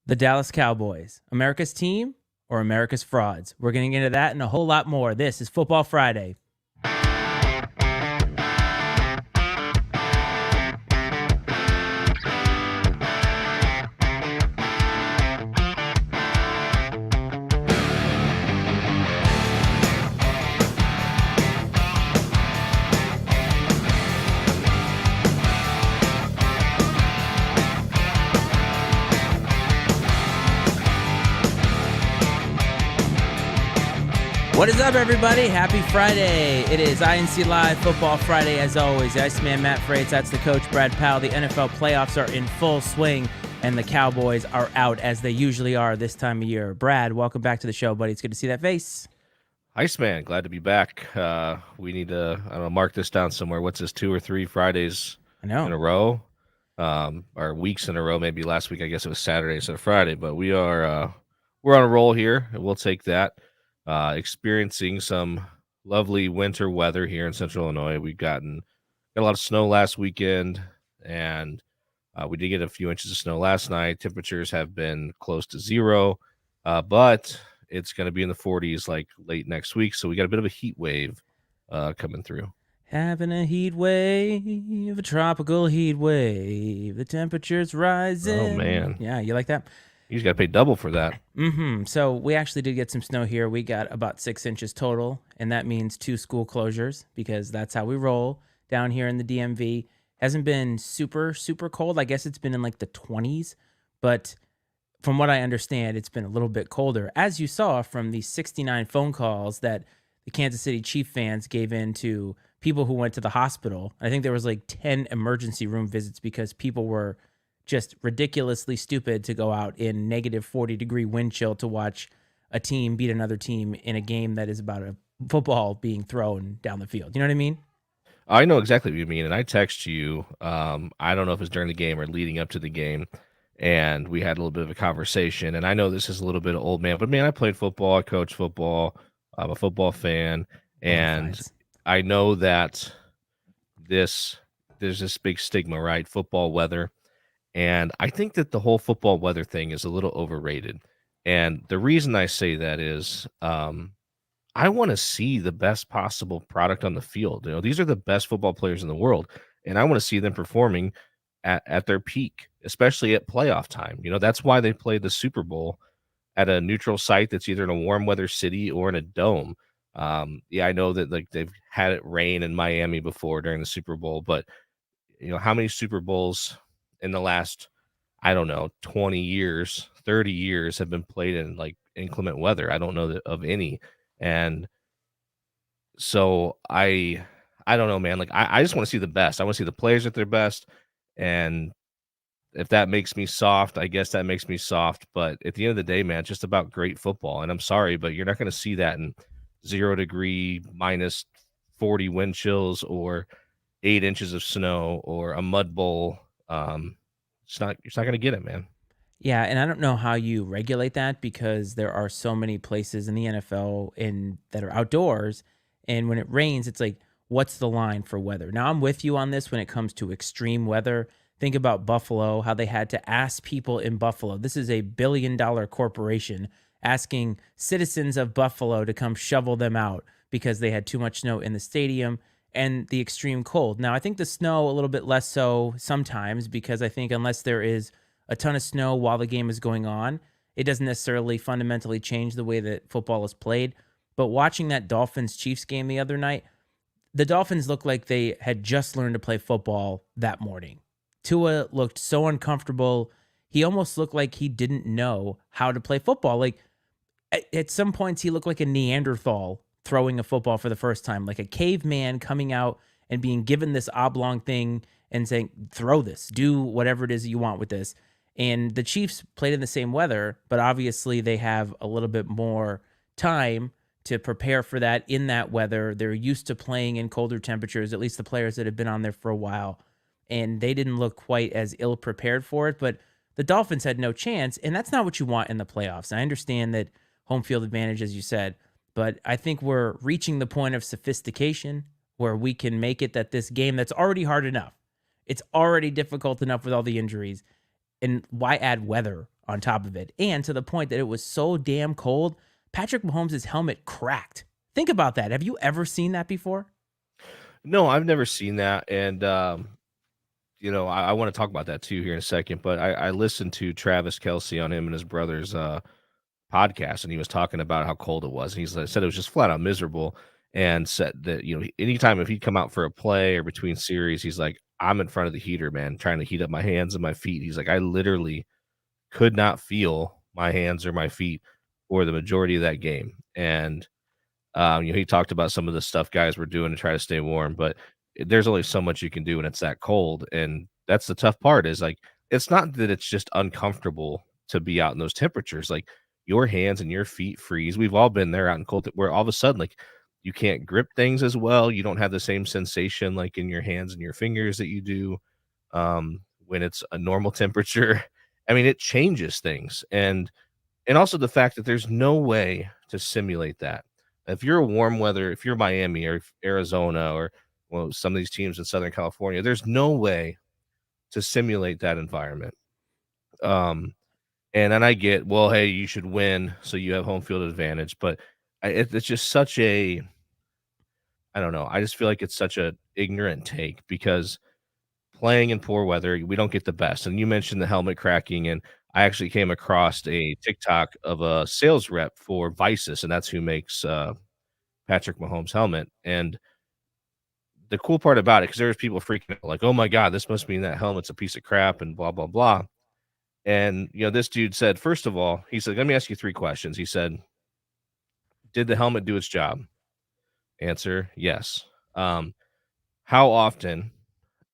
The Dallas Cowboys, America's team or America's frauds? We're getting into that and a whole lot more. This is Football Friday. What is up, everybody? Happy Friday. It is INC Live Football Friday, as always. The Iceman, Matt Freites, that's the coach, Brad Powell. The NFL playoffs are in full swing, and the Cowboys are out, as they usually are this time of year. Brad, welcome back to the show, buddy. It's good to see that face. Iceman, glad to be back. We need to, mark this down somewhere. What's this, 2 or 3 Fridays in a row? Or weeks in a row, maybe last week, I guess it was Saturday instead of Friday, but we're on a roll here, and we'll take that. Experiencing some lovely winter weather here in Central Illinois. We got a lot of snow last weekend, and we did get a few inches of snow last night. Temperatures have been close to zero, but it's going to be in the 40s like late next week, so we got a bit of a heat wave coming through. Having a heat wave, a tropical heat wave. The temperature's rising. Oh, man. Yeah, you like that? You just got to pay double for that. So we actually did get some snow here. We got about 6 inches total, and that means 2 school closures because that's how we roll down here in the DMV. Hasn't been super, super cold. I guess it's been in like the 20s, but from what I understand, it's been a little bit colder. As you saw from the 69 phone calls that the Kansas City Chiefs fans gave in to people who went to the hospital. I think there was like 10 emergency room visits because people were just ridiculously stupid to go out in negative 40-degree wind chill to watch a team beat another team in a game that is about a football being thrown down the field. You know what I mean? I know exactly what you mean, and I text you. I don't know if it was during the game or leading up to the game, and we had a little bit of a conversation. And I know this is a little bit of old man, but man, I played football, I coached football, I'm a football fan, and I know that there's this big stigma, right? Football weather. And I think that the whole football weather thing is a little overrated. And the reason I say that is I want to see the best possible product on the field. You know, these are the best football players in the world, and I want to see them performing at their peak, especially at playoff time. You know, that's why they play the Super Bowl at a neutral site that's either in a warm weather city or in a dome. I know that like they've had it rain in Miami before during the Super Bowl, but you know, how many Super Bowls in the last, 20 years, 30 years have been played in like inclement weather? I don't know of any. And so I don't know, man. Like I just want to see the best. I want to see the players at their best. And if that makes me soft, I guess that makes me soft. But at the end of the day, man, it's just about great football. And I'm sorry, but you're not going to see that in 0 degree minus 40 wind chills or 8 inches of snow or a mud bowl. You're just not going to get it, man. Yeah, and I don't know how you regulate that because there are so many places in the NFL that are outdoors, and when it rains, it's like, what's the line for weather? Now, I'm with you on this when it comes to extreme weather. Think about Buffalo, how they had to ask people in Buffalo. This is a billion-dollar corporation asking citizens of Buffalo to come shovel them out because they had too much snow in the stadium and the extreme cold. Now, I think the snow a little bit less so sometimes because I think unless there is a ton of snow while the game is going on, it doesn't necessarily fundamentally change the way that football is played. But watching that Dolphins-Chiefs game the other night, the Dolphins looked like they had just learned to play football that morning. Tua looked so uncomfortable. He almost looked like he didn't know how to play football. Like at some points, he looked like a Neanderthal throwing a football for the first time, like a caveman coming out and being given this oblong thing and saying, throw this, do whatever it is you want with this. And the Chiefs played in the same weather, but obviously they have a little bit more time to prepare for that in that weather. They're used to playing in colder temperatures, at least the players that have been on there for a while, and they didn't look quite as ill prepared for it, but the Dolphins had no chance, and that's not what you want in the playoffs. I understand that home field advantage, as you said, but I think we're reaching the point of sophistication where we can make it that this game that's already hard enough, it's already difficult enough with all the injuries, and why add weather on top of it. And to the point that it was so damn cold, Patrick Mahomes' helmet cracked. Think about that. Have you ever seen that before? No, I've never seen that, and, I wanna talk about that too here in a second, but I listened to Travis Kelce on him and his brother's, podcast, and he was talking about how cold it was, and said it was just flat out miserable, and said that, anytime if he'd come out for a play or between series, he's like, "I'm in front of the heater, man, trying to heat up my hands and my feet." He's like, "I literally could not feel my hands or my feet for the majority of that game," and he talked about some of the stuff guys were doing to try to stay warm, but there's only so much you can do when it's that cold, and that's the tough part is, like, it's not that it's just uncomfortable to be out in those temperatures, like, your hands and your feet freeze. We've all been there out in cold where all of a sudden, like, you can't grip things as well, you don't have the same sensation, like, in your hands and your fingers that you do, when it's a normal temperature. I mean, it changes things, and also the fact that there's no way to simulate that. If you're a warm weather, if you're Miami or if Arizona or well, some of these teams in Southern California, there's no way to simulate that environment. Um, and then I get, well, hey, you should win so you have home field advantage, but it's just such a, I don't know. I just feel like it's such a ignorant take because playing in poor weather, we don't get the best. And you mentioned the helmet cracking, and I actually came across a TikTok of a sales rep for Visus, and that's who makes Patrick Mahomes' helmet. And the cool part about it, because there was people freaking out, like, "Oh my god, this must mean that helmet's a piece of crap," and blah blah blah. And this dude said, first of all, he said, "Let me ask you three questions." He said, "Did the helmet do its job?" Answer: Yes. How often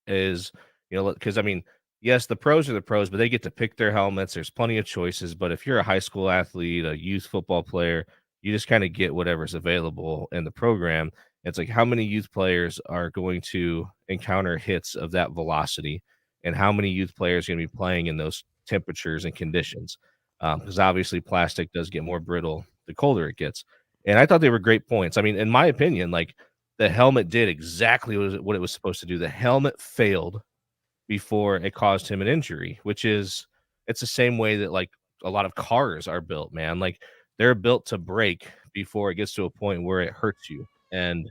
is because I mean, yes, the pros are the pros, but they get to pick their helmets. There's plenty of choices. But if you're a high school athlete, a youth football player, you just kind of get whatever's available in the program. It's like how many youth players are going to encounter hits of that velocity, and how many youth players are going to be playing in those temperatures and conditions? Because obviously, plastic does get more brittle the colder it gets. And I thought they were great points. I mean, in my opinion, like the helmet did exactly what it was supposed to do. The helmet failed before it caused him an injury, which is it's the same way that like a lot of cars are built, man. Like they're built to break before it gets to a point where it hurts you. And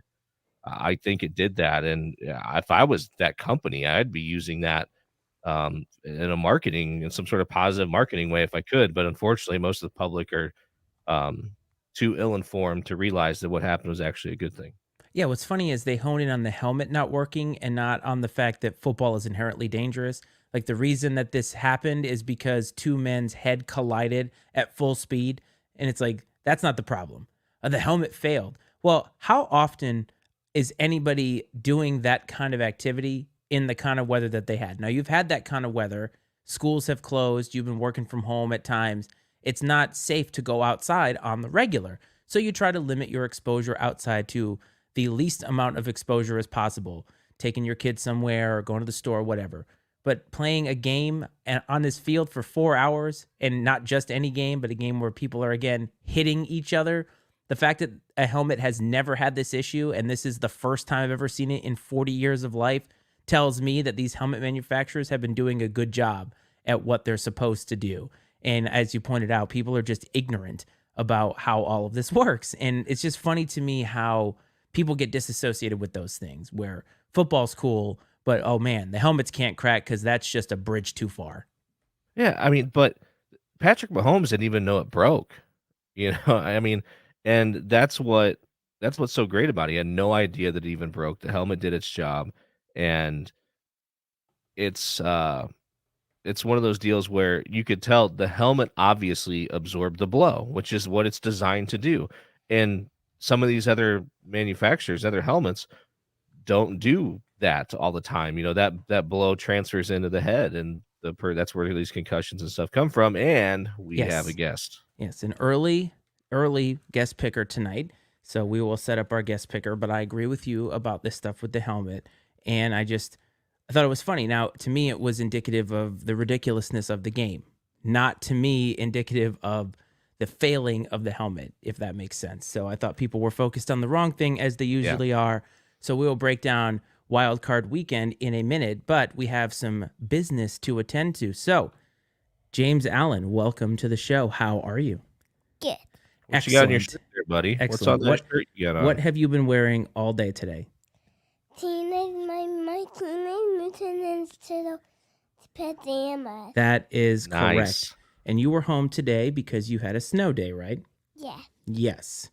I think it did that. And if I was that company, I'd be using that in a marketing in some sort of positive marketing way if I could. But unfortunately, most of the public are um, too ill informed to realize that what happened was actually a good thing. Yeah, what's funny is they hone in on the helmet not working and not on the fact that football is inherently dangerous. Like the reason that this happened is because two men's head collided at full speed. And it's like, that's not the problem. The helmet failed. Well, how often is anybody doing that kind of activity in the kind of weather that they had? Now, you've had that kind of weather. Schools have closed. You've been working from home at times. It's not safe to go outside on the regular. So you try to limit your exposure outside to the least amount of exposure as possible, taking your kids somewhere or going to the store, whatever. But playing a game on this field for 4 hours and not just any game, but a game where people are again hitting each other. The fact that a helmet has never had this issue and this is the first time I've ever seen it in 40 years of life tells me that these helmet manufacturers have been doing a good job at what they're supposed to do. And as you pointed out, people are just ignorant about how all of this works. And it's just funny to me how people get disassociated with those things where football's cool, but oh man, the helmets can't crack because that's just a bridge too far. Yeah, I mean, but Patrick Mahomes didn't even know it broke. I mean, and that's what's so great about it. He had no idea that it even broke. The helmet did its job, and it's it's one of those deals where you could tell the helmet obviously absorbed the blow, which is what it's designed to do. And some of these other manufacturers, other helmets, don't do that all the time. That blow transfers into the head, and that's where these concussions and stuff come from. And we have a Yes. guest. Yes. An early guest picker tonight. So we will set up our guest picker, but I agree with you about this stuff with the helmet. And I thought it was funny. Now, to me, it was indicative of the ridiculousness of the game, not to me indicative of the failing of the helmet, if that makes sense. So I thought people were focused on the wrong thing as they Yeah. usually are. So we will break down Wildcard Weekend in a minute, but we have some business to attend to. So James Allen, welcome to the show. How are you? Good. What you got on your Excellent. shirt there, buddy? What's on Excellent. that shirt you got What on? have you been wearing all day today? My Teenage Mutant Ninja Turtle pajamas. That is Nice. correct. And you were home today because you had a snow day, right? Yeah. Yes.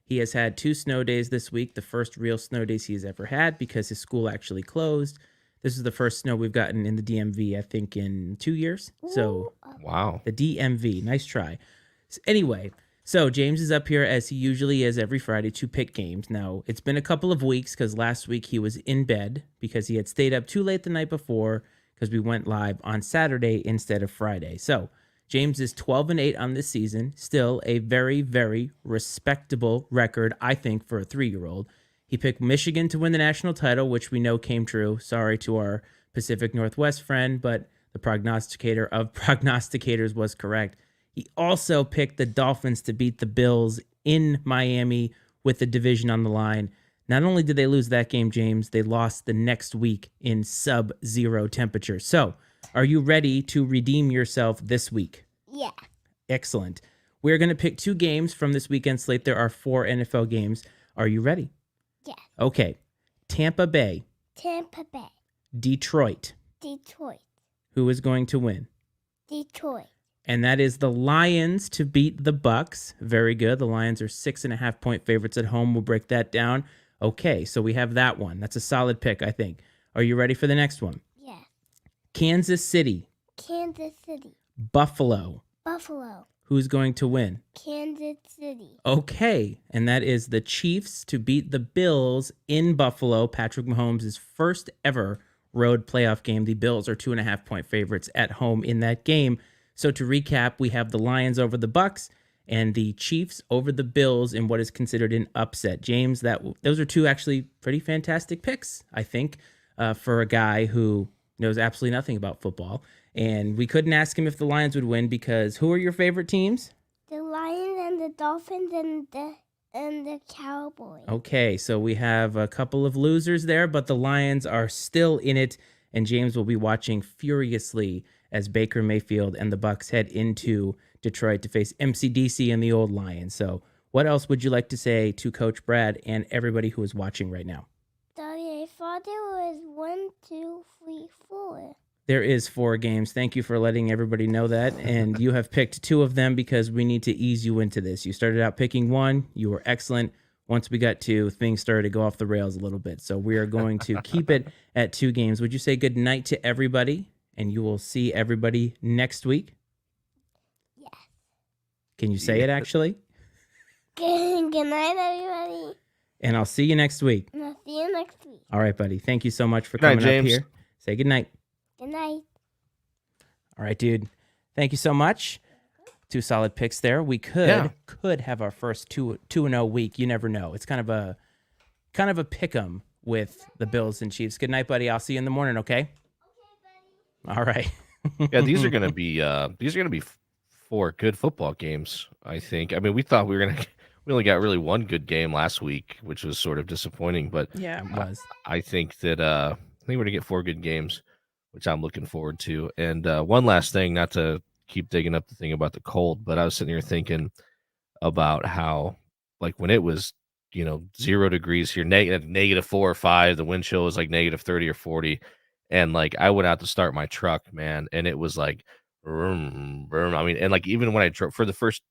He has had 2 snow days this week, the first real snow days he's ever had because his school actually closed. This is the first snow we've gotten in the DMV, I think, in 2 years. So Wow. the DMV, nice try. Anyway, so James is up here as he usually is every Friday to pick games. Now, it's been a couple of weeks because last week he was in bed because he had stayed up too late the night before because we went live on Saturday instead of Friday. So James is 12-8 on this season, still a very, very respectable record, I think, for a 3-year-old. He picked Michigan to win the national title, which we know came true. Sorry to our Pacific Northwest friend, but the prognosticator of prognosticators was correct. He also picked the Dolphins to beat the Bills in Miami with the division on the line. Not only did they lose that game, James, they lost the next week in sub-zero temperature. So, are you ready to redeem yourself this week? Yeah. Excellent. We're going to pick 2 games from this weekend slate. There are 4 NFL games. Are you ready? Yeah. Okay. Tampa Bay, Tampa Bay. Detroit. Detroit. Who is going to win? Detroit. And that is the Lions to beat the Bucks. Very good. The Lions are 6.5-point favorites at home. We'll break that down. Okay, so we have that one. That's a solid pick, I think. Are you ready for the next one? Yeah. Kansas City, Kansas City. Buffalo. Buffalo. Who's going to win? Kansas City. Okay, and that is the Chiefs to beat the Bills in Buffalo. Patrick Mahomes' first ever road playoff game. The Bills are 2.5-point favorites at home in that game. So to recap, we have the Lions over the Bucks and the Chiefs over the Bills in what is considered an upset. James, those are 2 actually pretty fantastic picks, I think, for a guy who knows absolutely nothing about football. And we couldn't ask him if the Lions would win because who are your favorite teams? The Lions and the Dolphins and the Cowboys. Okay, so we have a couple of losers there, but the Lions are still in it, and James will be watching furiously as Baker Mayfield and the Bucks head into Detroit to face MCDC and the old Lions. So what else would you like to say to Coach Brad and everybody who is watching right now? Daddy, I thought there was 1, 2, 3, 4. There is 4 games. Thank you for letting everybody know that. And you have picked 2 of them because we need to ease you into this. You started out picking 1. You were excellent. Once we got 2, things started to go off the rails a little bit. So we are going to keep it at 2 games. Would you say good night to everybody? And you will see everybody next week? Yeah. Can you say it actually? Good night, everybody. And I'll see you next week. And I'll see you next week. All right, buddy. Thank you so much for Good night, coming up James. here. Say good night. Good night. All right, dude. Thank you so much. 2 solid picks there. We could have our first 2-0 week. You never know. It's kind of a pick 'em with the Bills and Chiefs. Good night, buddy. I'll see you in the morning, okay? All right. Yeah, these are gonna be 4 good football games, I think. I mean, we thought we only got really 1 good game last week, which was sort of disappointing, but Yeah, it was. I think that we're gonna get 4 good games, which I'm looking forward to. And one last thing, not to keep digging up the thing about the cold, but I was sitting here thinking about how, like, when it was 0 degrees here, negative 4 or 5, the wind chill was like negative 30 or 40, and like I went out to start my truck, man, and it was like vroom, vroom. I mean, and like even when I drove for the first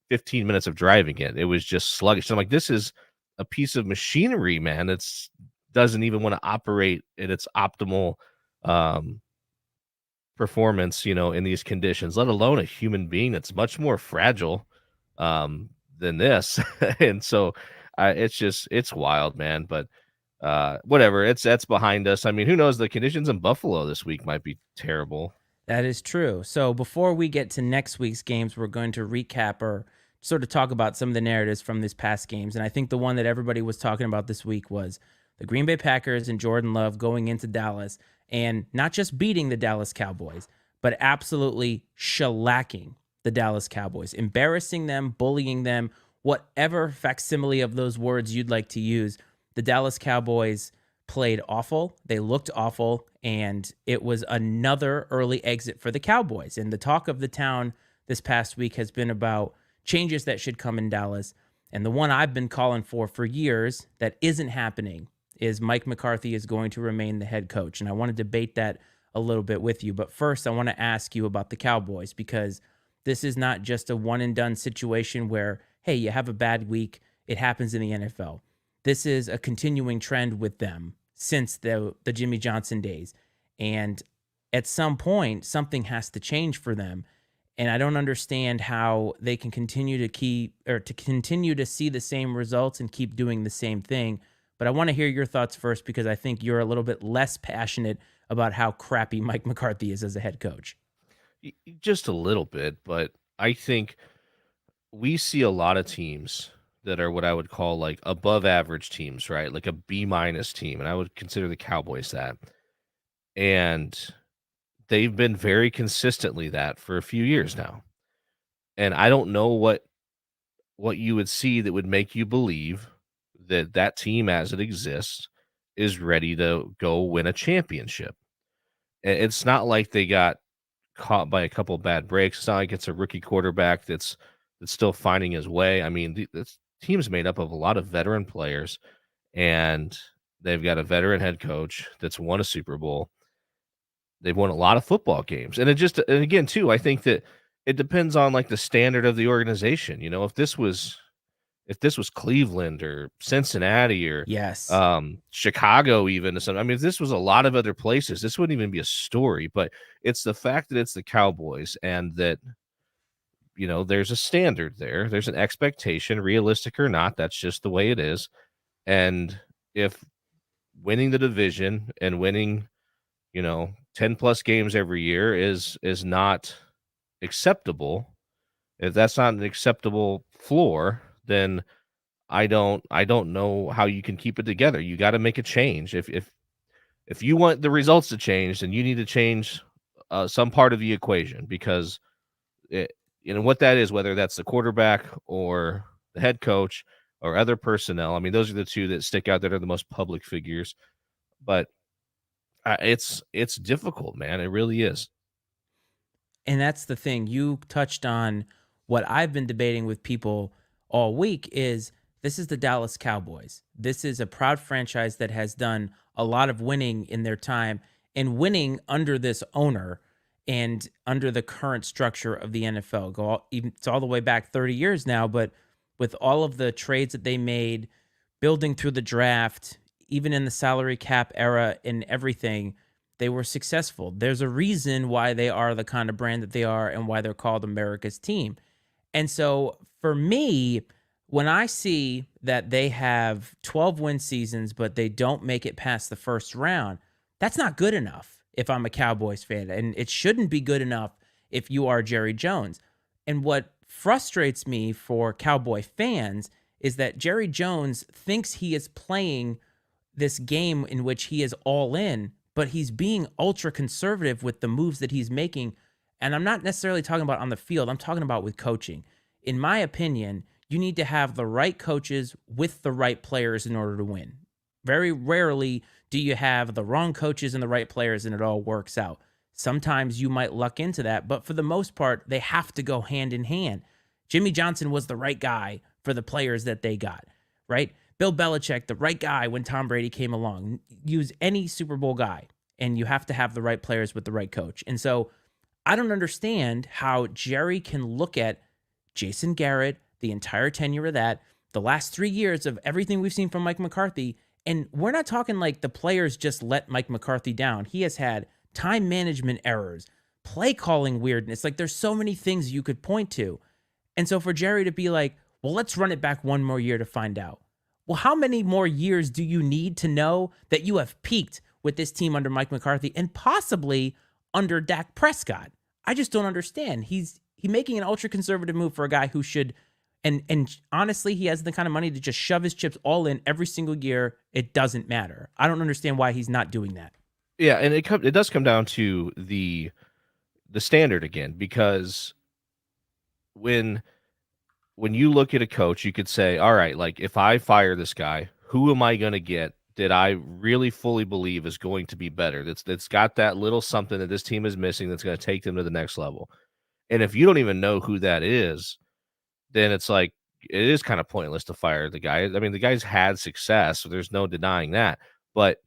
15 minutes of driving it was just sluggish. So I'm like, this is a piece of machinery, man. It's doesn't even want to operate at its optimal performance, in these conditions, let alone a human being that's much more fragile than this. And so it's wild, man. But whatever, that's behind us. I mean, who knows? The conditions in Buffalo this week might be terrible. That is true. So before we get to next week's games, we're going to recap or sort of talk about some of the narratives from this past games. And I think the one that everybody was talking about this week was the Green Bay Packers and Jordan Love going into Dallas and not just beating the Dallas Cowboys, but absolutely shellacking the Dallas Cowboys, embarrassing them, bullying them, whatever facsimile of those words you'd like to use. The Dallas Cowboys played awful. They looked awful, and it was another early exit for the Cowboys. And the talk of the town this past week has been about changes that should come in Dallas. And the one I've been calling for years that isn't happening is Mike McCarthy is going to remain the head coach. And I want to debate that a little bit with you. But first, I want to ask you about the Cowboys, because this is not just a one and done situation where, hey, you have a bad week. It happens in the NFL. This is a continuing trend with them since the Jimmy Johnson days. And at some point, something has to change for them. And I don't understand how they can continue to see the same results and keep doing the same thing. But I want to hear your thoughts first, because I think you're a little bit less passionate about how crappy Mike McCarthy is as a head coach. Just a little bit, but I think we see a lot of teams that are what I would call like above average teams, right? Like a B minus team. And I would consider the Cowboys that. And they've been very consistently that for a few years now. And I don't know what you would see that would make you believe that that team as it exists is ready to go win a championship. It's not like they got caught by a couple bad breaks. It's not like it's a rookie quarterback that's still finding his way. I mean, this team's made up of a lot of veteran players, and they've got a veteran head coach that's won a Super Bowl. They've won a lot of football games. And again, too, I think that it depends on like the standard of the organization. You know, if this was Cleveland or Cincinnati or Yes. Chicago, even or something. I mean, if this was a lot of other places, this wouldn't even be a story. But it's the fact that it's the Cowboys, and that, you know, there's a standard there. There's an expectation, realistic or not. That's just the way it is. And if winning the division and winning, 10 plus games every year is not acceptable, if that's not an acceptable floor, then I don't know how you can keep it together. You got to make a change. If you want the results to change, then you need to change some part of the equation, because what that is, whether that's the quarterback or the head coach or other personnel. I mean, those are the two that stick out that are the most public figures. But it's difficult, man. It really is. And that's the thing. You touched on what I've been debating with people all week is this is the Dallas Cowboys. This is a proud franchise that has done a lot of winning in their time, and winning under this owner and under the current structure of the NFL. It's all the way back 30 years now, but with all of the trades that they made, building through the draft, even in the salary cap era and everything, they were successful. There's a reason why they are the kind of brand that they are and why they're called America's team. And so for me, when I see that they have 12 win seasons, but they don't make it past the first round, that's not good enough if I'm a Cowboys fan. And it shouldn't be good enough if you are Jerry Jones. And what frustrates me for Cowboy fans is that Jerry Jones thinks he is playing this game in which he is all in, but he's being ultra conservative with the moves that he's making. And I'm not necessarily talking about on the field. I'm talking about with coaching. In my opinion, you need to have the right coaches with the right players in order to win. Very rarely do you have the wrong coaches and the right players and it all works out. Sometimes you might luck into that, but for the most part, they have to go hand in hand. Jimmy Johnson was the right guy for the players that they got, right? Bill Belichick, the right guy when Tom Brady came along. Use any Super Bowl guy, and you have to have the right players with the right coach. And so I don't understand how Jerry can look at Jason Garrett, the entire tenure of that, the last 3 years of everything we've seen from Mike McCarthy, and we're not talking like the players just let Mike McCarthy down. He has had time management errors, play calling weirdness. Like there's so many things you could point to. And so for Jerry to be like, well, let's run it back one more year to find out. Well, how many more years do you need to know that you have peaked with this team under Mike McCarthy and possibly under Dak Prescott? I just don't understand. He's making an ultra conservative move for a guy who should, and honestly, he has the kind of money to just shove his chips all in every single year. It doesn't matter. I don't understand why he's not doing that. Yeah, and it does come down to the standard again, because when you look at a coach, you could say, all right, like if I fire this guy, who am I going to get that I really fully believe is going to be better. That's got that little something that this team is missing that's going to take them to the next level. And if you don't even know who that is, then it's like it is kind of pointless to fire the guy. I mean, the guy's had success, so there's no denying that. But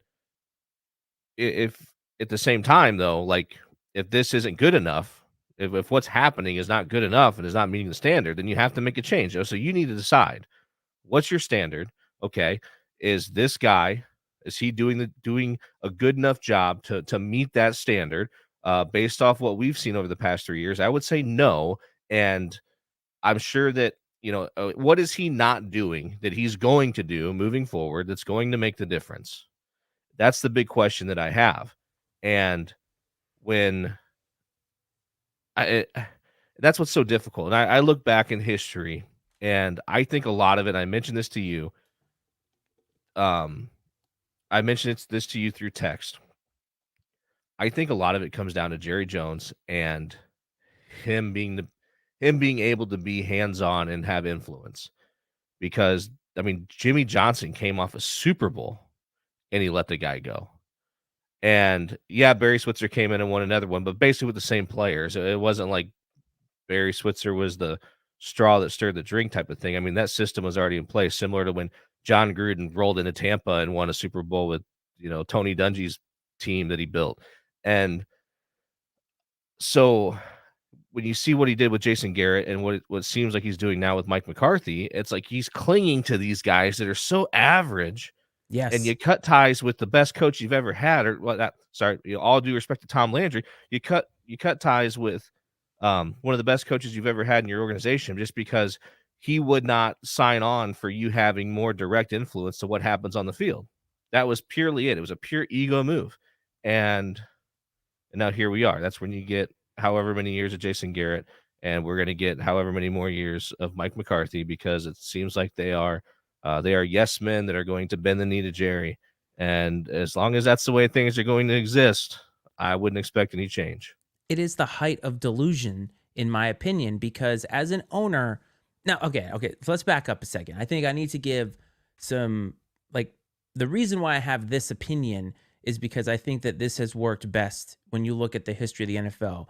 if at the same time, though, like if this isn't good enough, if what's happening is not good enough and is not meeting the standard, then you have to make a change. So you need to decide what's your standard. Okay, is this guy is he doing a good enough job to meet that standard? Based off what we've seen over the past 3 years, I would say no. And I'm sure that what is he not doing that he's going to do moving forward that's going to make the difference? That's the big question that I have. And when that's what's so difficult. And I look back in history, and I think a lot of it. I mentioned this to you. I mentioned this to you through text. I think a lot of it comes down to Jerry Jones and him being able to be hands-on and have influence. Because I mean, Jimmy Johnson came off a Super Bowl and he let the guy go. And yeah, Barry Switzer came in and won another one, but basically with the same players. It wasn't like Barry Switzer was the straw that stirred the drink type of thing. I mean, that system was already in place, similar to when John Gruden rolled into Tampa and won a Super Bowl with, Tony Dungy's team that he built. And so when you see what he did with Jason Garrett and what seems like he's doing now with Mike McCarthy, it's like he's clinging to these guys that are so average. And Yes. you cut ties with the best coach you've ever had, or all due respect to Tom Landry, you cut ties with one of the best coaches you've ever had in your organization just because he would not sign on for you having more direct influence to what happens on the field. That was purely it. It was a pure ego move. And now here we are. That's when you get however many years of Jason Garrett, and we're going to get however many more years of Mike McCarthy, because it seems like they are yes men that are going to bend the knee to Jerry. And as long as that's the way things are going to exist, I wouldn't expect any change. It is the height of delusion, in my opinion, because as an owner, now, okay, so let's back up a second. I think I need to give some, like, the reason why I have this opinion is because I think that this has worked best when you look at the history of the NFL.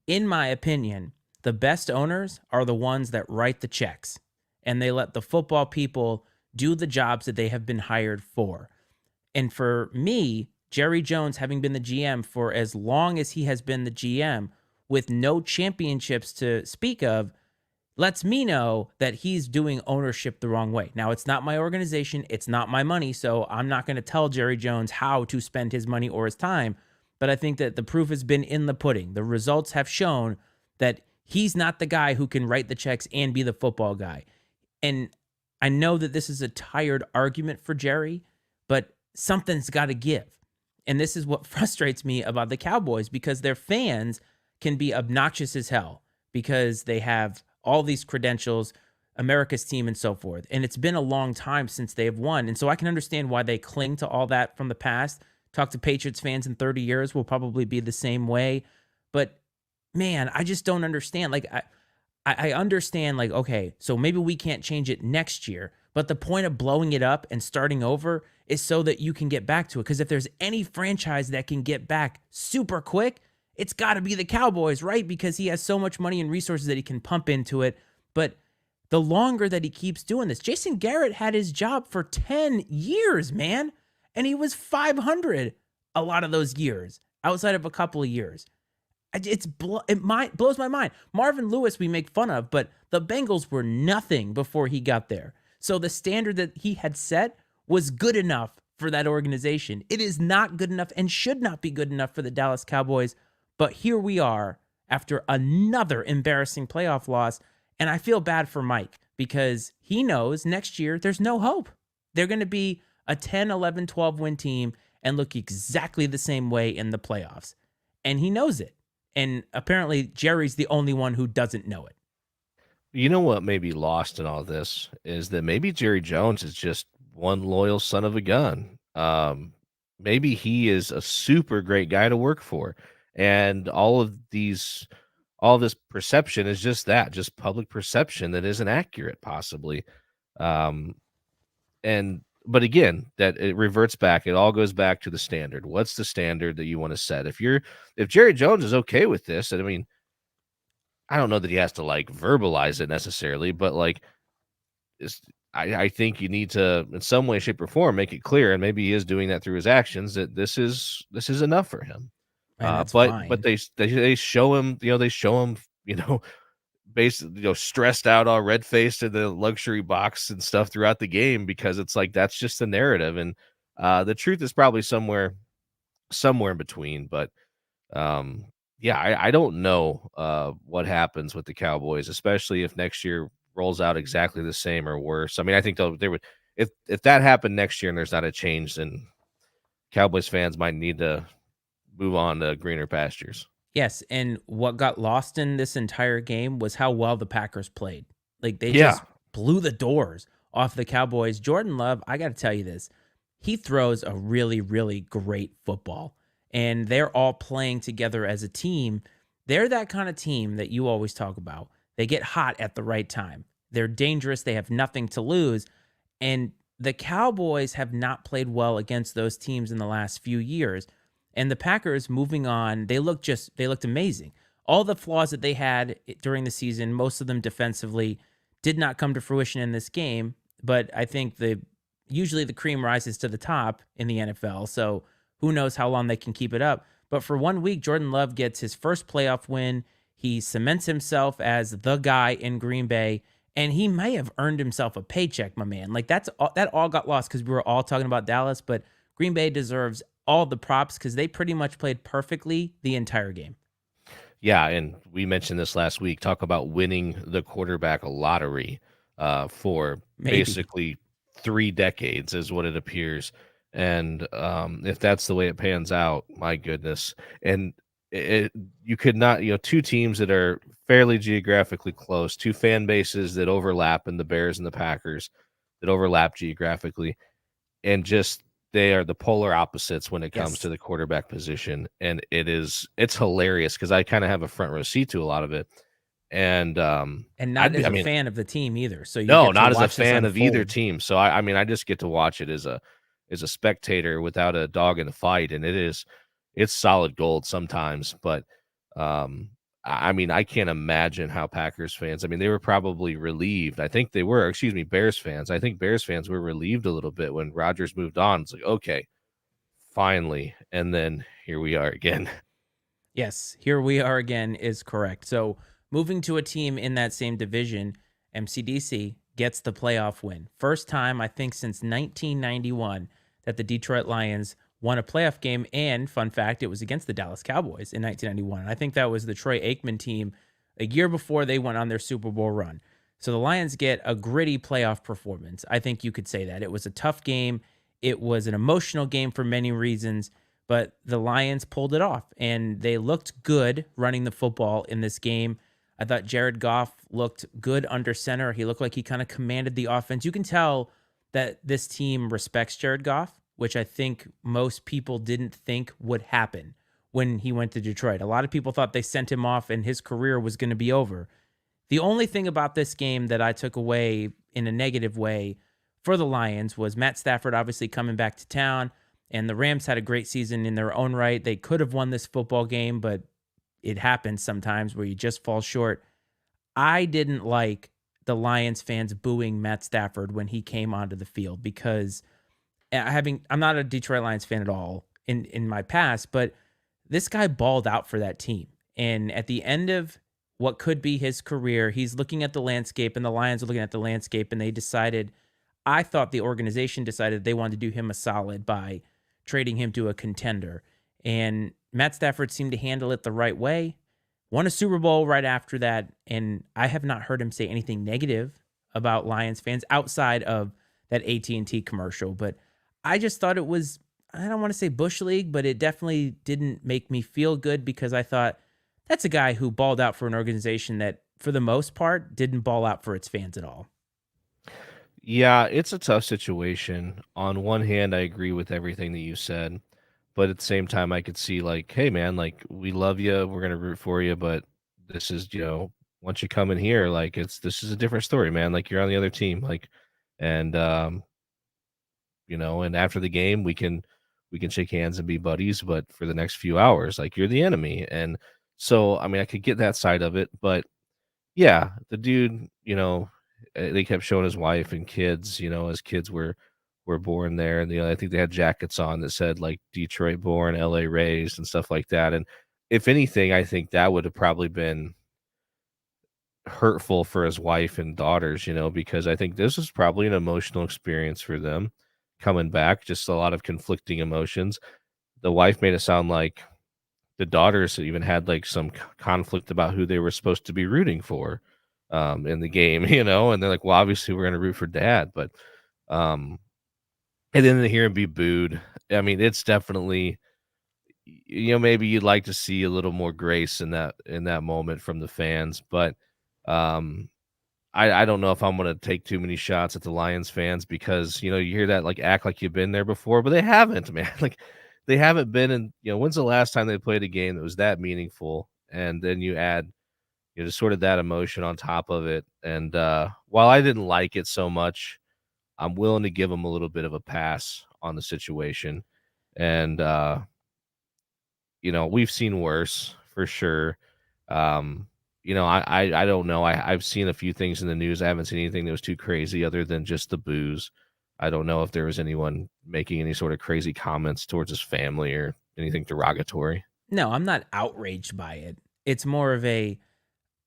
In my opinion, the best owners are the ones that write the checks and they let the football people do the jobs that they have been hired for. And for me, Jerry Jones, having been the GM for as long as he has been the GM with no championships to speak of, lets me know that he's doing ownership the wrong way. Now, it's not my organization. It's not my money. So I'm not going to tell Jerry Jones how to spend his money or his time. But I think that the proof has been in the pudding. The results have shown that he's not the guy who can write the checks and be the football guy. And I know that this is a tired argument for Jerry, but something's got to give. And this is what frustrates me about the Cowboys, because their fans can be obnoxious as hell because they have all these credentials, America's team and so forth. And it's been a long time since they have won. And so I can understand why they cling to all that from the past. Talk to Patriots fans in 30 years will probably be the same way. But man, I just don't understand. Like, I understand, like, okay, so maybe we can't change it next year, but the point of blowing it up and starting over is so that you can get back to it. Because if there's any franchise that can get back super quick, it's got to be the Cowboys, right? Because he has so much money and resources that he can pump into it. But the longer that he keeps doing this, Jason Garrett had his job for 10 years, man. And he was 500 a lot of those years, outside of a couple of years. It blows my mind. Marvin Lewis we make fun of, but the Bengals were nothing before he got there. So the standard that he had set was good enough for that organization. It is not good enough and should not be good enough for the Dallas Cowboys. But here we are after another embarrassing playoff loss. And I feel bad for Mike because he knows next year there's no hope. They're going to be a 10, 11, 12 win team and look exactly the same way in the playoffs. And he knows it. And apparently Jerry's the only one who doesn't know it. You know what may be lost in all this is that maybe Jerry Jones is just one loyal son of a gun. Maybe he is a super great guy to work for. And all of this perception is just public perception that isn't accurate, possibly. And but again, that it reverts back. It all goes back to the standard. What's the standard that you want to set? If Jerry Jones is okay with this, and I mean, I don't know that he has to like verbalize it necessarily, but like it's, I think you need to in some way, shape, or form make it clear, and maybe he is doing that through his actions that this is enough for him. And that's But fine. they show him, they show him, basically, stressed out, all red faced in the luxury box and stuff throughout the game because it's like that's just the narrative, and the truth is probably somewhere in between. But yeah, I don't know what happens with the Cowboys, especially if next year rolls out exactly the same or worse. I mean, I think they would if that happened next year and there's not a change, then Cowboys fans might need to move on to greener pastures. Yes, and what got lost in this entire game was how well the Packers played. Like, they Yeah, just blew the doors off the Cowboys. Jordan Love, I got to tell you this, he throws a really, really great football, and they're all playing together as a team. They're that kind of team that you always talk about. They get hot at the right time. They're dangerous. They have nothing to lose. And the Cowboys have not played well against those teams in the last few years. And the Packers moving on, they looked amazing. All the flaws that they had during the season, most of them defensively, did not come to fruition in this game. But I think usually the cream rises to the top in the NFL. So who knows how long they can keep it up. But for 1 week, Jordan Love gets his first playoff win. He cements himself as the guy in Green Bay, and he may have earned himself a paycheck, my man. Like that all got lost because we were all talking about Dallas, but Green Bay deserves all the props because they pretty much played perfectly the entire game. yeah, and we mentioned this last week. Talk about winning the quarterback lottery for Maybe. basically 3 decades, is what it appears. And if that's the way it pans out, my goodness. And you could not, two teams that are fairly geographically close, two fan bases that overlap in the Bears and the Packers that overlap geographically, and just they are the polar opposites when it comes to Yes. the quarterback position, and it's hilarious because I kind of have a front row seat to a lot of it, and And not as I a mean, fan of the team either. So you no, get to not as a watch this fan of either unfold. team. So I mean, I just get to watch it as a spectator without a dog in the fight, and it's solid gold sometimes. But I mean, I can't imagine how Packers fans. I mean, they were probably relieved. I think they were. Excuse me, Bears fans. I think Bears fans were relieved a little bit when Rodgers moved on. It's like, okay, finally, and then here we are again. Yes, here we are again is correct. So moving to a team in that same division, MCDC gets the playoff win. First time, I think, since 1991 that the Detroit Lions won a playoff game. And fun fact, it was against the Dallas Cowboys in 1991. And I think that was the Troy Aikman team a year before they went on their Super Bowl run. So the Lions get a gritty playoff performance. I think you could say that. It was a tough game. It was an emotional game for many reasons, but the Lions pulled it off and they looked good running the football in this game. I thought Jared Goff looked good under center. He looked like he kind of commanded the offense. You can tell that this team respects Jared Goff, which I think most people didn't think would happen when he went to Detroit. A lot of people thought they sent him off and his career was going to be over. The only thing about this game that I took away in a negative way for the Lions was Matt Stafford obviously coming back to town, and the Rams had a great season in their own right. They could have won this football game, but it happens sometimes where you just fall short. I didn't like the Lions fans booing Matt Stafford when he came onto the field because I'm not a Detroit Lions fan at all in my past, but this guy balled out for that team. And at the end of what could be his career, he's looking at the landscape, and the Lions are looking at the landscape, and I thought the organization decided they wanted to do him a solid by trading him to a contender. And Matt Stafford seemed to handle it the right way. Won a Super Bowl right after that, and I have not heard him say anything negative about Lions fans outside of that AT&T commercial. But I just thought it was, I don't want to say bush league, but it definitely didn't make me feel good because I thought that's a guy who balled out for an organization that, for the most part, didn't ball out for its fans at all. Yeah, it's a tough situation. On one hand, I agree with everything that you said, but at the same time, I could see like, hey man, like we love you, we're gonna root for you, but this is, once you come in here, like this is a different story, man. Like you're on the other team, like, and and after the game we can shake hands and be buddies, but for the next few hours, like, you're the enemy. And so, I mean, I could get that side of it, but yeah, the dude, they kept showing his wife and kids, his kids were born there, and I think they had jackets on that said like Detroit born, LA raised, and stuff like that. And if anything, I think that would have probably been hurtful for his wife and daughters, because I think this was probably an emotional experience for them coming back, just a lot of conflicting emotions. The wife made it sound like the daughters even had like some conflict about who they were supposed to be rooting for in the game, and they're like, well, obviously we're going to root for dad, but um, and then to hear him be booed, I mean, it's definitely, maybe you'd like to see a little more grace in that moment from the fans, but um, I don't know if I'm gonna take too many shots at the Lions fans because, you hear that, like, act like you've been there before, but they haven't, man. Like, they haven't been in, when's the last time they played a game that was that meaningful? And then you add, just sort of that emotion on top of it. And while I didn't like it so much, I'm willing to give them a little bit of a pass on the situation. And we've seen worse for sure. Um, I don't know. I've seen a few things in the news. I haven't seen anything that was too crazy other than just the booze. I don't know if there was anyone making any sort of crazy comments towards his family or anything derogatory. No, I'm not outraged by it. It's more of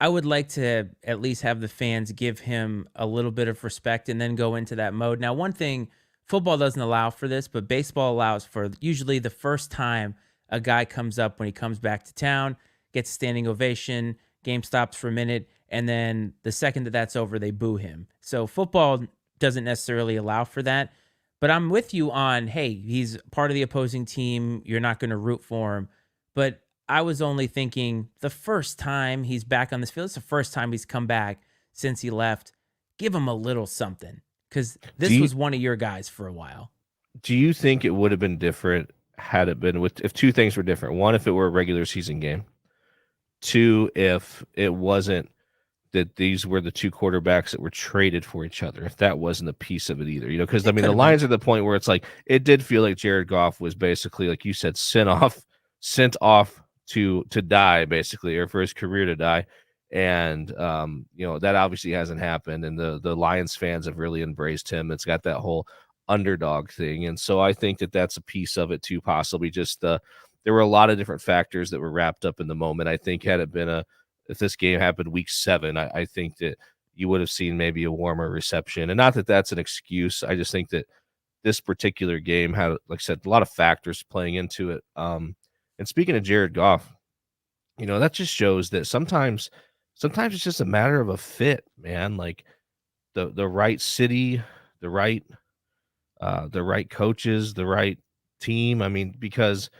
I would like to at least have the fans give him a little bit of respect and then go into that mode. Now, one thing, football doesn't allow for this, but baseball allows for usually the first time a guy comes up when he comes back to town, gets a standing ovation, game stops for a minute, and then the second that that's over, they boo him. So football doesn't necessarily allow for that. But I'm with you on, hey, he's part of the opposing team. You're not going to root for him. But I was only thinking the first time he's back on this field, it's the first time he's come back since he left. Give him a little something because Do this you was one of your guys for a while. do you think it would have been different had it been if two things were different? One, if it were a regular season game. Two, if it wasn't that these were the two quarterbacks that were traded for each other, if that wasn't a piece of it either, because I It mean could the have been. Lions are the point where it's like it did feel like Jared Goff was basically, like you said, sent off to die, basically, or for his career to die. And that obviously hasn't happened, and the Lions fans have really embraced him. It's got that whole underdog thing, and so I think that that's a piece of it too, possibly just there were a lot of different factors that were wrapped up in the moment. I think had it been if this game happened week 7, I think that you would have seen maybe a warmer reception. And not that that's an excuse. I just think that this particular game had, like I said, a lot of factors playing into it. And speaking of Jared Goff, that just shows that sometimes it's just a matter of a fit, man. Like the right city, the right the right coaches, the right team. I mean, because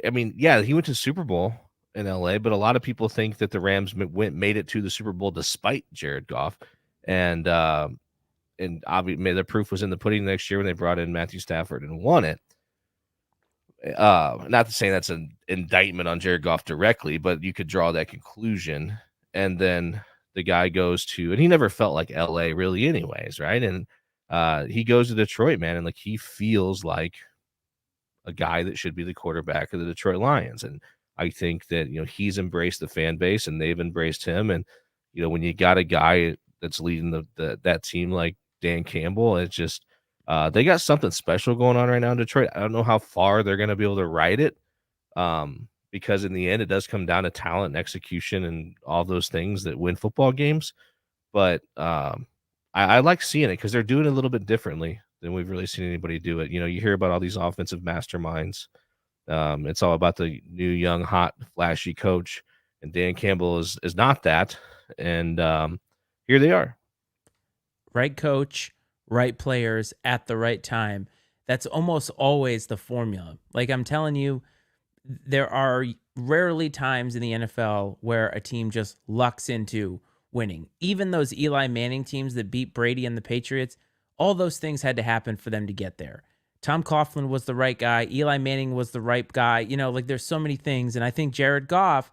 yeah, he went to the Super Bowl in LA, but a lot of people think that the Rams made it to the Super Bowl despite Jared Goff. And obviously the proof was in the pudding next year when they brought in Matthew Stafford and won it. Not to say that's an indictment on Jared Goff directly, but you could draw that conclusion. And then the guy goes to, and he never felt like LA really anyways, right? And he goes to Detroit, man, and like he feels like a guy that should be the quarterback of the Detroit Lions. And I think that, he's embraced the fan base and they've embraced him. And, when you got a guy that's leading that team like Dan Campbell, it's just they got something special going on right now in Detroit. I don't know how far they're going to be able to ride it, because in the end, it does come down to talent and execution and all those things that win football games. But I like seeing it because they're doing it a little bit differently than we've really seen anybody do it. You hear about all these offensive masterminds. It's all about the new, young, hot, flashy coach, and Dan Campbell is not that. And here they are. Right coach, right players at the right time. That's almost always the formula. Like I'm telling you, there are rarely times in the NFL where a team just lucks into winning. Even those Eli Manning teams that beat Brady and the Patriots, all those things had to happen for them to get there. Tom Coughlin was the right guy. Eli Manning was the right guy. Like there's so many things. And I think Jared Goff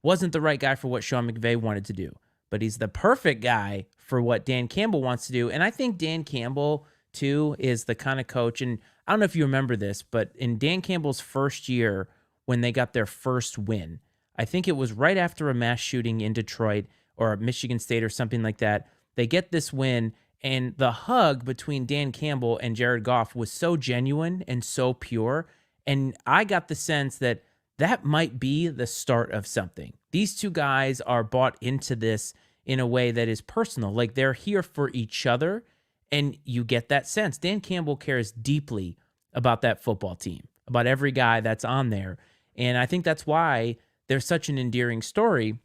wasn't the right guy for what Sean McVay wanted to do, but he's the perfect guy for what Dan Campbell wants to do. And I think Dan Campbell, too, is the kind of coach, and I don't know if you remember this, but in Dan Campbell's first year when they got their first win, I think it was right after a mass shooting in Detroit or Michigan State or something like that. They get this win, and the hug between Dan Campbell and Jared Goff was so genuine and so pure. And I got the sense that that might be the start of something. These two guys are bought into this in a way that is personal. Like they're here for each other. And you get that sense. Dan Campbell cares deeply about that football team, about every guy that's on there. And I think that's why there's such an endearing story.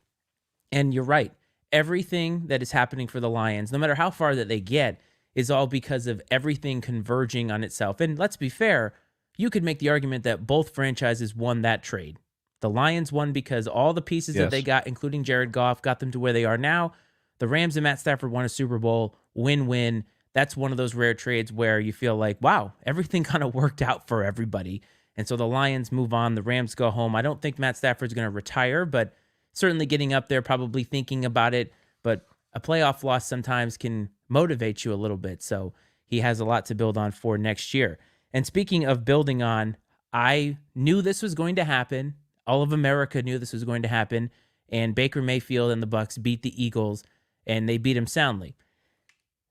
And you're right. Everything that is happening for the Lions, no matter how far that they get, is all because of everything converging on itself. And let's be fair, you could make the argument that both franchises won that trade. The Lions won because all the pieces that they got, including Jared Goff, got them to where they are now. The Rams and Matt Stafford won a Super Bowl, win-win. That's one of those rare trades where you feel like, wow, everything kind of worked out for everybody. And so the Lions move on. The Rams go home. I don't think Matt Stafford's going to retire, but certainly getting up there, probably thinking about it. But a playoff loss sometimes can motivate you a little bit. So he has a lot to build on for next year. And speaking of building on, I knew this was going to happen. All of America knew this was going to happen. And Baker Mayfield and the Bucs beat the Eagles, and they beat them soundly.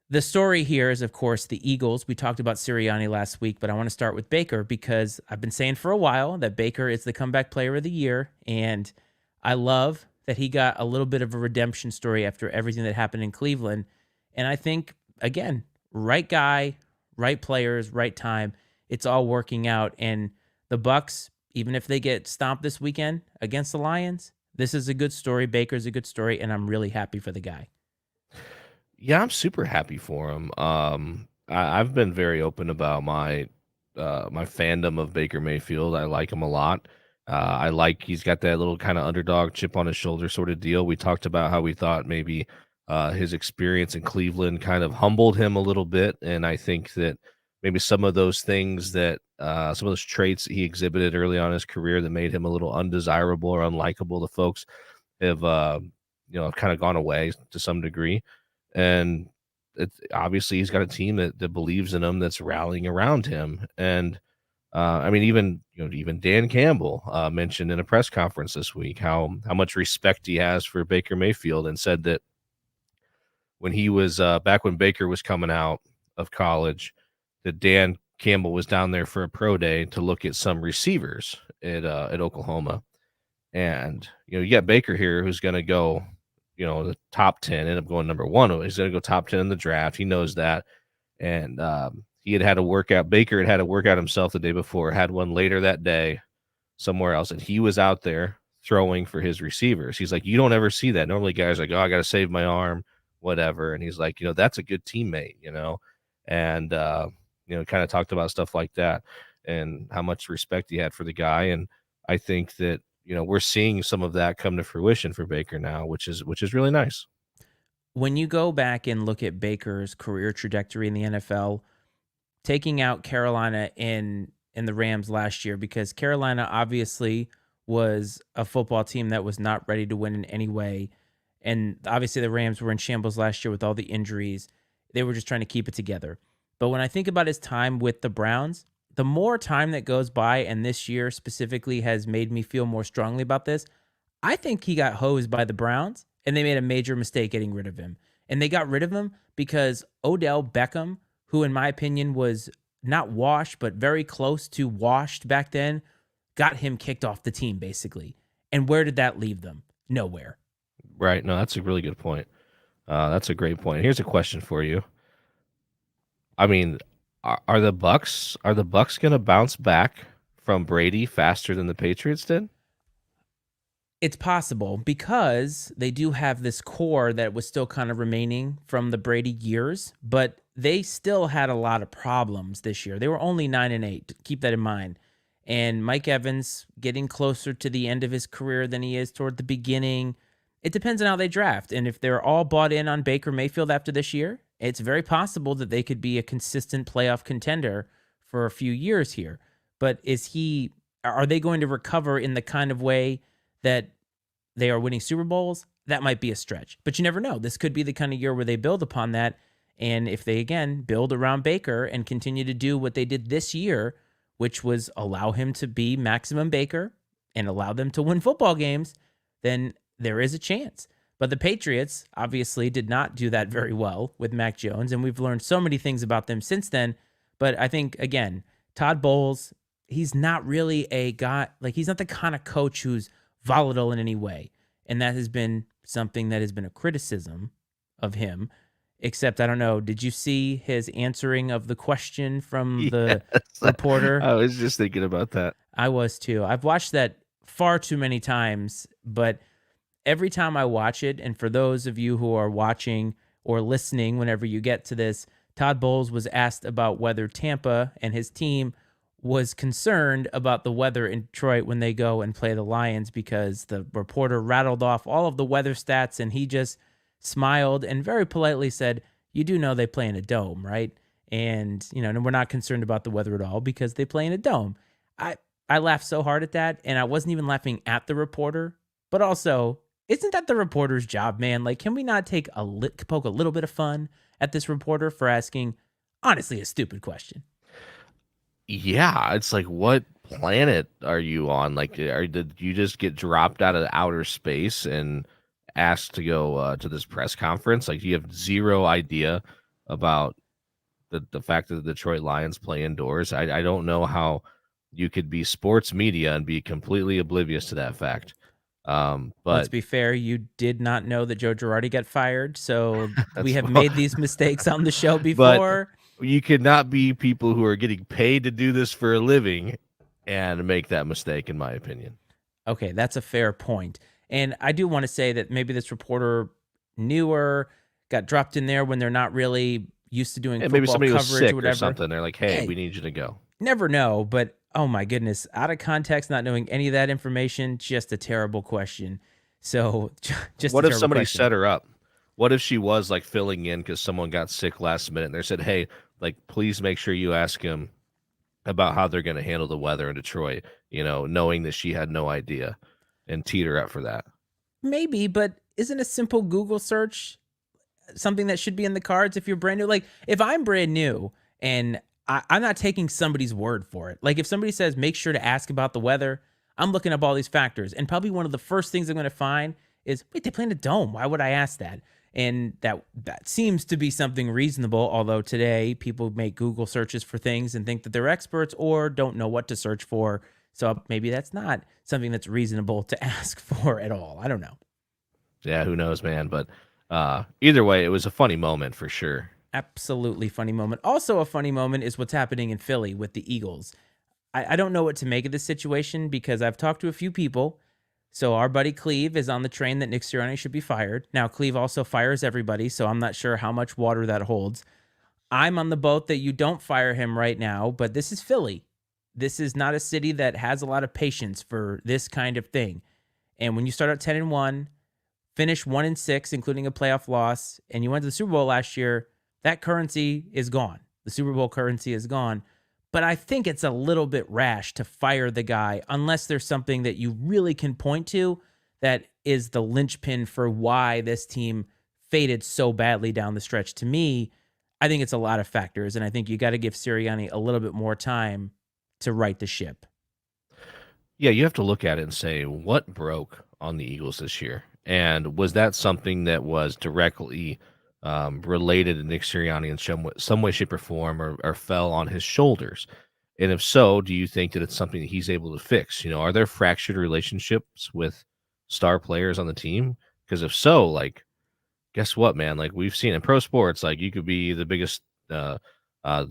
The story here is, of course, the Eagles. We talked about Sirianni last week, but I want to start with Baker because I've been saying for a while that Baker is the comeback player of the year, and I love that he got a little bit of a redemption story after everything that happened in Cleveland. And I think, again, right guy, right players, right time. It's all working out. And the Bucs, even if they get stomped this weekend against the Lions, this is a good story. Baker's a good story, and I'm really happy for the guy. Yeah, I'm super happy for him. I've been very open about my fandom of Baker Mayfield. I like him a lot. I like he's got that little kind of underdog chip on his shoulder sort of deal. We talked about how we thought maybe his experience in Cleveland kind of humbled him a little bit, and I think that maybe some of those things that some of those traits that he exhibited early on in his career that made him a little undesirable or unlikable to folks have kind of gone away to some degree. And obviously he's got a team that believes in him, that's rallying around him. And I mean, even Dan Campbell mentioned in a press conference this week how much respect he has for Baker Mayfield, and said that when he was back when Baker was coming out of college, that Dan Campbell was down there for a pro day to look at some receivers at Oklahoma. And you got Baker here who's going to go the top 10, end up going number 1. He's going to go top 10 in the draft. He knows that. And he had to work out. Baker had to work out himself the day before, had one later that day somewhere else. And he was out there throwing for his receivers. He's like, you don't ever see that. Normally guys are like, oh, I got to save my arm, whatever. And he's like, that's a good teammate, and, kind of talked about stuff like that and how much respect he had for the guy. And I think that, we're seeing some of that come to fruition for Baker now, which is really nice. When you go back and look at Baker's career trajectory in the NFL, taking out Carolina and the Rams last year, because Carolina obviously was a football team that was not ready to win in any way. And obviously the Rams were in shambles last year with all the injuries. They were just trying to keep it together. But when I think about his time with the Browns, the more time that goes by, and this year specifically has made me feel more strongly about this, I think he got hosed by the Browns, and they made a major mistake getting rid of him. And they got rid of him because Odell Beckham, who in my opinion was not washed, but very close to washed back then, got him kicked off the team, basically. And where did that leave them? Nowhere. Right. No, that's a really good point. That's a great point. Here's a question for you. I mean, are the Bucs going to bounce back from Brady faster than the Patriots did? It's possible because they do have this core that was still kind of remaining from the Brady years, but they still had a lot of problems this year. They were only 9-8. Keep that in mind. And Mike Evans getting closer to the end of his career than he is toward the beginning. It depends on how they draft. And if they're all bought in on Baker Mayfield after this year, it's very possible that they could be a consistent playoff contender for a few years here. But are they going to recover in the kind of way that they are winning Super Bowls? That might be a stretch, but you never know. This could be the kind of year where they build upon that. And if they, again, build around Baker and continue to do what they did this year, which was allow him to be maximum Baker and allow them to win football games, then there is a chance. But the Patriots obviously did not do that very well with Mac Jones, and we've learned so many things about them since then. But I think, again, Todd Bowles, he's not really a guy, like he's not the kind of coach who's volatile in any way. And that has been something that has been a criticism of him. Except, I don't know, did you see his answering of the question from the reporter? I was just thinking about that. I was too. I've watched that far too many times, but every time I watch it, and for those of you who are watching or listening whenever you get to this, Todd Bowles was asked about whether Tampa and his team was concerned about the weather in Detroit when they go and play the Lions, because the reporter rattled off all of the weather stats and he just smiled and very politely said, "You do know they play in a dome, right? And, we're not concerned about the weather at all because they play in a dome." I laughed so hard at that, and I wasn't even laughing at the reporter, but also, isn't that the reporter's job, man? Like, can we not poke a little bit of fun at this reporter for asking, honestly, a stupid question? Yeah, it's like, what planet are you on? Like, did you just get dropped out of outer space and asked to go to this press conference? Like, you have zero idea about the fact that the Detroit Lions play indoors. I don't know how you could be sports media and be completely oblivious to that fact. Let's But be fair, you did not know that Joe Girardi got fired, so we have made these mistakes on the show before. you could not be people who are getting paid to do this for a living and make that mistake, in my opinion. Okay, that's a fair point. And I do want to say that maybe this reporter newer got dropped in there when they're not really used to doing football maybe somebody coverage was sick or whatever. or something. They're like, hey, we need you to go. Never know, but oh my goodness, out of context, not knowing any of that information, just a terrible question. So just what if somebody set her up? What if she was like filling in because someone got sick last minute and they said, hey, like, please make sure you ask him about how they're going to handle the weather in Detroit, knowing that she had no idea, and teed her up for that. Maybe, but isn't a simple Google search something that should be in the cards if you're brand new? Like, if I'm brand new and I'm not taking somebody's word for it. Like, if somebody says, make sure to ask about the weather, I'm looking up all these factors. And probably one of the first things I'm going to find is, wait, they play in a dome. Why would I ask that? And that seems to be something reasonable, although today people make Google searches for things and think that they're experts or don't know what to search for. So maybe that's not something that's reasonable to ask for at all. I don't know. Yeah, who knows, man? But either way, it was a funny moment for sure. Absolutely funny moment. Also a funny moment is what's happening in Philly with the Eagles. I don't know what to make of this situation because I've talked to a few people. So our buddy Cleve is on the train that Nick Sirianni should be fired. Now, Cleve also fires everybody, so I'm not sure how much water that holds. I'm on the boat that you don't fire him right now, but this is Philly. This is not a city that has a lot of patience for this kind of thing. And when you start at 10-1, finish 1-6, including a playoff loss, and you went to the Super Bowl last year, that currency is gone. The Super Bowl currency is gone. But I think it's a little bit rash to fire the guy unless there's something that you really can point to that is the linchpin for why this team faded so badly down the stretch. To me, I think it's a lot of factors, and I think you got to give Sirianni a little bit more time to right the ship. Yeah, you have to look at it and say, what broke on the Eagles this year? And was that something that was directly related to Nick Sirianni in some way, shape, or form, or fell on his shoulders? And if so, do you think that it's something that he's able to fix? Are there fractured relationships with star players on the team? Because if so, like, guess what, man? Like, we've seen in pro sports, like, you could be the biggest, the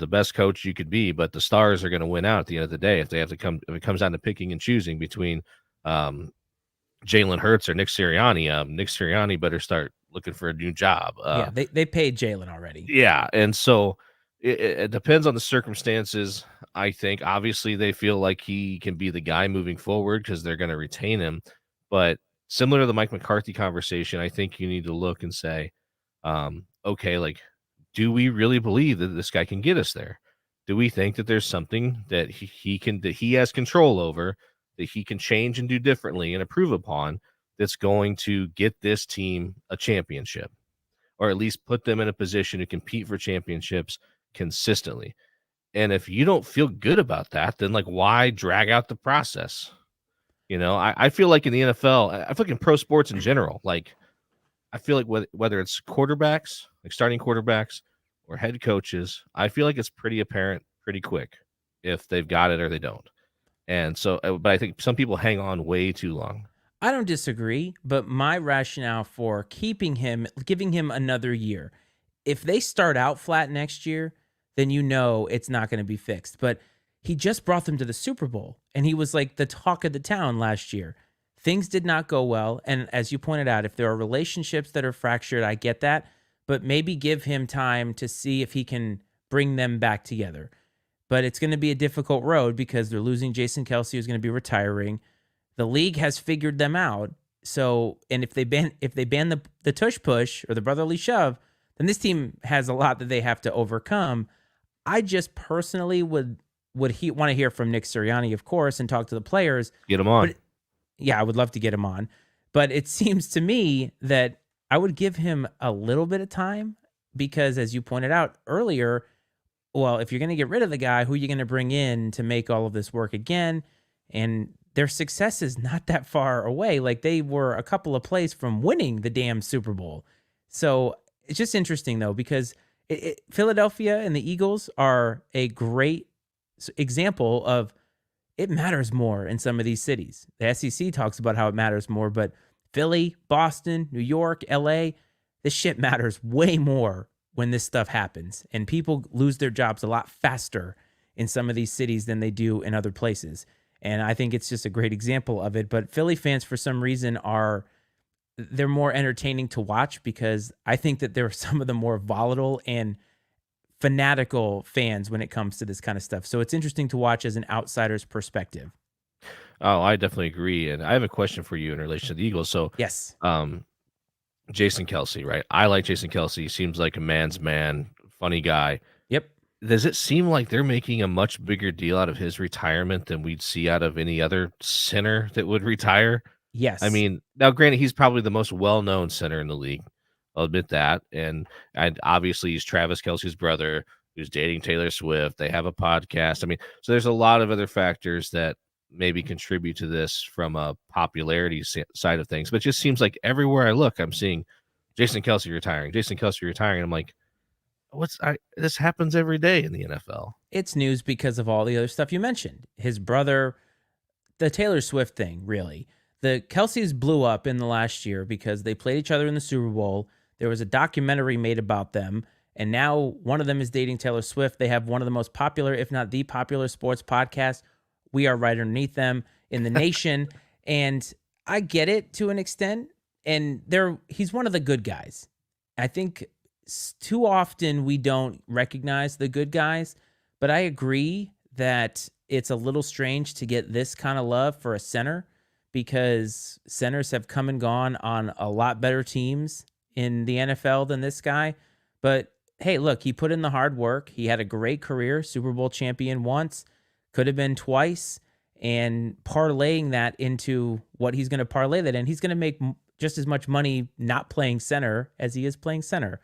best coach you could be, but the stars are going to win out at the end of the day if if it comes down to picking and choosing between Jalen Hurts or Nick Sirianni. Nick Sirianni better start looking for a new job. Yeah, they paid Jalen already. Yeah, and so it depends on the circumstances. I think obviously they feel like he can be the guy moving forward because they're going to retain him. But similar to the Mike McCarthy conversation, I think you need to look and say, okay, like, do we really believe that this guy can get us there? Do we think that there's something that he has control over, that he can change and do differently and improve upon, that's going to get this team a championship? or at least put them in a position to compete for championships consistently. And if you don't feel good about that, then like why drag out the process? I feel like in the NFL, I feel like in pro sports in general, like I feel like whether it's quarterbacks, like starting quarterbacks or head coaches, I feel like it's pretty apparent pretty quick if they've got it or they don't. And so, but I think some people hang on way too long. I don't disagree, but my rationale for keeping him, giving him another year, if they start out flat next year, then it's not going to be fixed. But he just brought them to the Super Bowl, and he was like the talk of the town last year. Things did not go well. And as you pointed out, if there are relationships that are fractured, I get that. But maybe give him time to see if he can bring them back together. But it's going to be a difficult road because they're losing Jason Kelce, who's going to be retiring. The league has figured them out. So, and if they ban the tush push or the brotherly shove, then this team has a lot that they have to overcome. I just personally would want to hear from Nick Sirianni, of course, and talk to the players. Get them on. But, yeah, I would love to get him on. But it seems to me that I would give him a little bit of time because, as you pointed out earlier, well, if you're going to get rid of the guy, who are you going to bring in to make all of this work again? And their success is not that far away. Like they were a couple of plays from winning the damn Super Bowl. So it's just interesting, though, because Philadelphia and the Eagles are a great example of it matters more in some of these cities. The SEC talks about how it matters more, but Philly, Boston, New York, LA, this shit matters way more when this stuff happens. And people lose their jobs a lot faster in some of these cities than they do in other places. And I think it's just a great example of it. But Philly fans, for some reason, they're more entertaining to watch because I think that they're some of the more volatile and fanatical fans when it comes to this kind of stuff. So it's interesting to watch as an outsider's perspective. Oh, I definitely agree. And I have a question for you in relation to the Eagles. So, Yes. Jason Kelce, right? I like Jason Kelce. He seems like a man's man, funny guy. Yep. Does it seem like they're making a much bigger deal out of his retirement than we'd see out of any other center that would retire? Yes. I mean, now granted, he's probably the most well-known center in the league. I'll admit that. And obviously he's Travis Kelce's brother who's dating Taylor Swift. They have a podcast. I mean, so there's a lot of other factors that maybe contribute to this from a popularity side of things. But it just seems like everywhere I look, I'm seeing Jason Kelce retiring, Jason Kelce retiring. I'm like, this happens every day in the NFL. It's news because of all the other stuff you mentioned. His brother, the Taylor Swift thing, really. The Kelce's blew up in the last year because they played each other in the Super Bowl. There was a documentary made about them, and now one of them is dating Taylor Swift. They have one of the most popular, if not the popular sports podcast. We are right underneath them in the nation, and I get it to an extent, and he's one of the good guys. I think too often we don't recognize the good guys, but I agree that it's a little strange to get this kind of love for a center because centers have come and gone on a lot better teams in the NFL than this guy. But hey, look, he put in the hard work. He had a great career, Super Bowl champion once, could have been twice, and parlaying that into what he's going to parlay that in. He's going to make just as much money not playing center as he is playing center.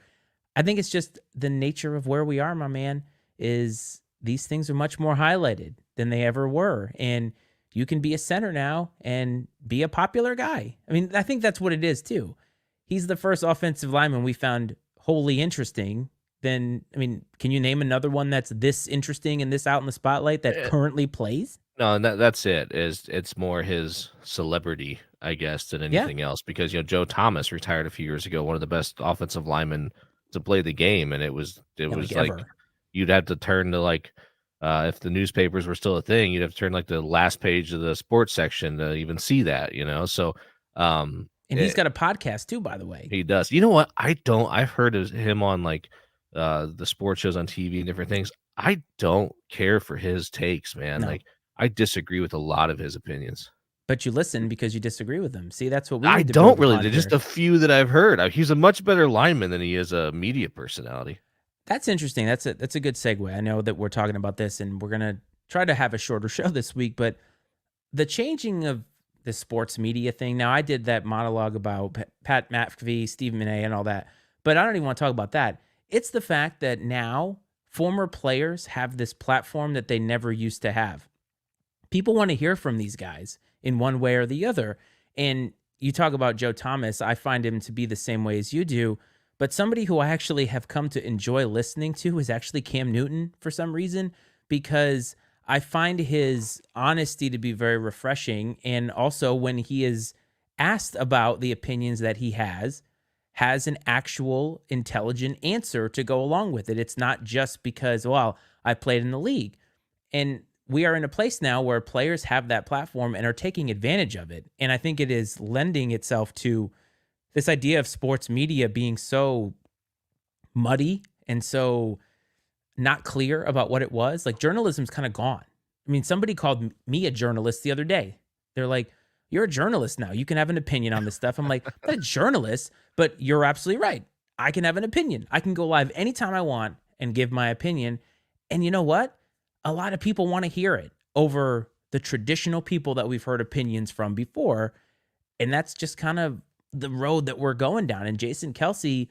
I think it's just the nature of where we are, my man, is these things are much more highlighted than they ever were. And you can be a center now and be a popular guy. I mean, I think that's what it is too. He's the first offensive lineman we found wholly interesting. Then, I mean, can you name another one that's this interesting and this out in the spotlight that currently plays? No, and that's it. It's more his celebrity, I guess, than anything else. Because Joe Thomas retired a few years ago, one of the best offensive linemen to play the game, and it was like ever. You'd have to turn to if the newspapers were still a thing, you'd have to turn the last page of the sports section to even see that. So and he's got a podcast too, by the way. He does. You know what? I've heard of him on the sports shows on TV and different things. I don't care for his takes, man. No. I disagree with a lot of his opinions. But you listen because you disagree with them. See, that's what we. I don't really. They're just a few that I've heard. He's a much better lineman than he is a media personality. That's interesting. That's a good segue. I know that we're talking about this, and we're gonna try to have a shorter show this week. But the changing of the sports media thing. Now, I did that monologue about Pat McAfee, Stephen A, and all that. But I don't even want to talk about that. It's the fact that now former players have this platform that they never used to have. People want to hear from these guys in one way or the other. And you talk about Joe Thomas, I find him to be the same way as you do. But somebody who I actually have come to enjoy listening to is actually Cam Newton for some reason, because I find his honesty to be very refreshing. And also, when he is asked about the opinions that he has an actual intelligent answer to go along with it. It's not just because, well, I played in the league. And we are in a place now where players have that platform and are taking advantage of it. And I think it is lending itself to this idea of sports media being so muddy and so not clear about what it was. Like, journalism's kind of gone. I mean, somebody called me a journalist the other day. They're like, you're a journalist now. You can have an opinion on this stuff. I'm like, I'm not a journalist, but you're absolutely right. I can have an opinion. I can go live anytime I want and give my opinion. And you know what? A lot of people want to hear it over the traditional people that we've heard opinions from before. And that's just kind of the road that we're going down. And Jason Kelce,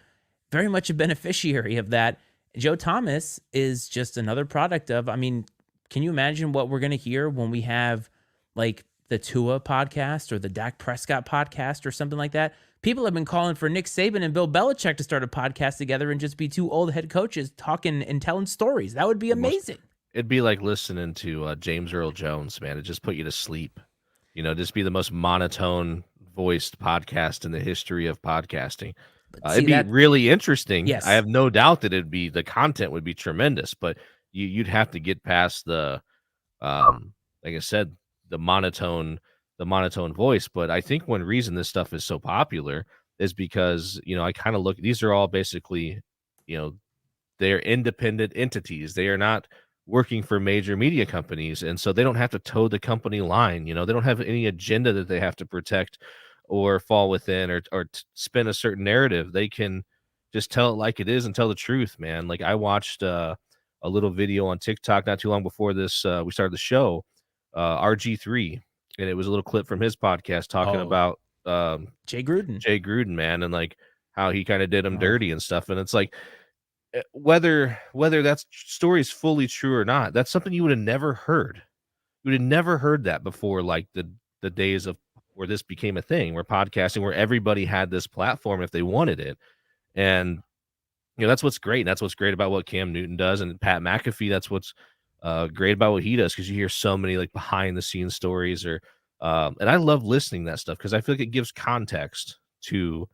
very much a beneficiary of that. Joe Thomas is just another product of, I mean, can you imagine what we're going to hear when we have like the Tua podcast or the Dak Prescott podcast or something like that? People have been calling for Nick Saban and Bill Belichick to start a podcast together and just be two old head coaches talking and telling stories. That would be amazing. It'd be like listening to James Earl Jones, man. It just put you to sleep. Just be the most monotone voiced podcast in the history of podcasting. It'd be really interesting. Yes. I have no doubt that the content would be tremendous, but you'd have to get past the, like I said, the monotone voice. But I think one reason this stuff is so popular is because, I kind of these are all basically, they're independent entities. They are not working for major media companies. And so they don't have to toe the company line. They don't have any agenda that they have to protect or fall within or spin a certain narrative. They can just tell it like it is and tell the truth, man. Like, I watched a little video on TikTok not too long before this, we started the show, RG3, and it was a little clip from his podcast talking about Jay Gruden, man, and like how he kind of did him dirty and stuff. And it's like, whether that story is fully true or not, that's something you would have never heard. You would have never heard that before, like the days of where this became a thing, where podcasting, where everybody had this platform if they wanted it. And that's what's great. That's what's great about what Cam Newton does, and Pat McAfee. That's what's great about what he does, because you hear so many like behind the scenes stories, or and I love listening to that stuff because I feel like it gives context to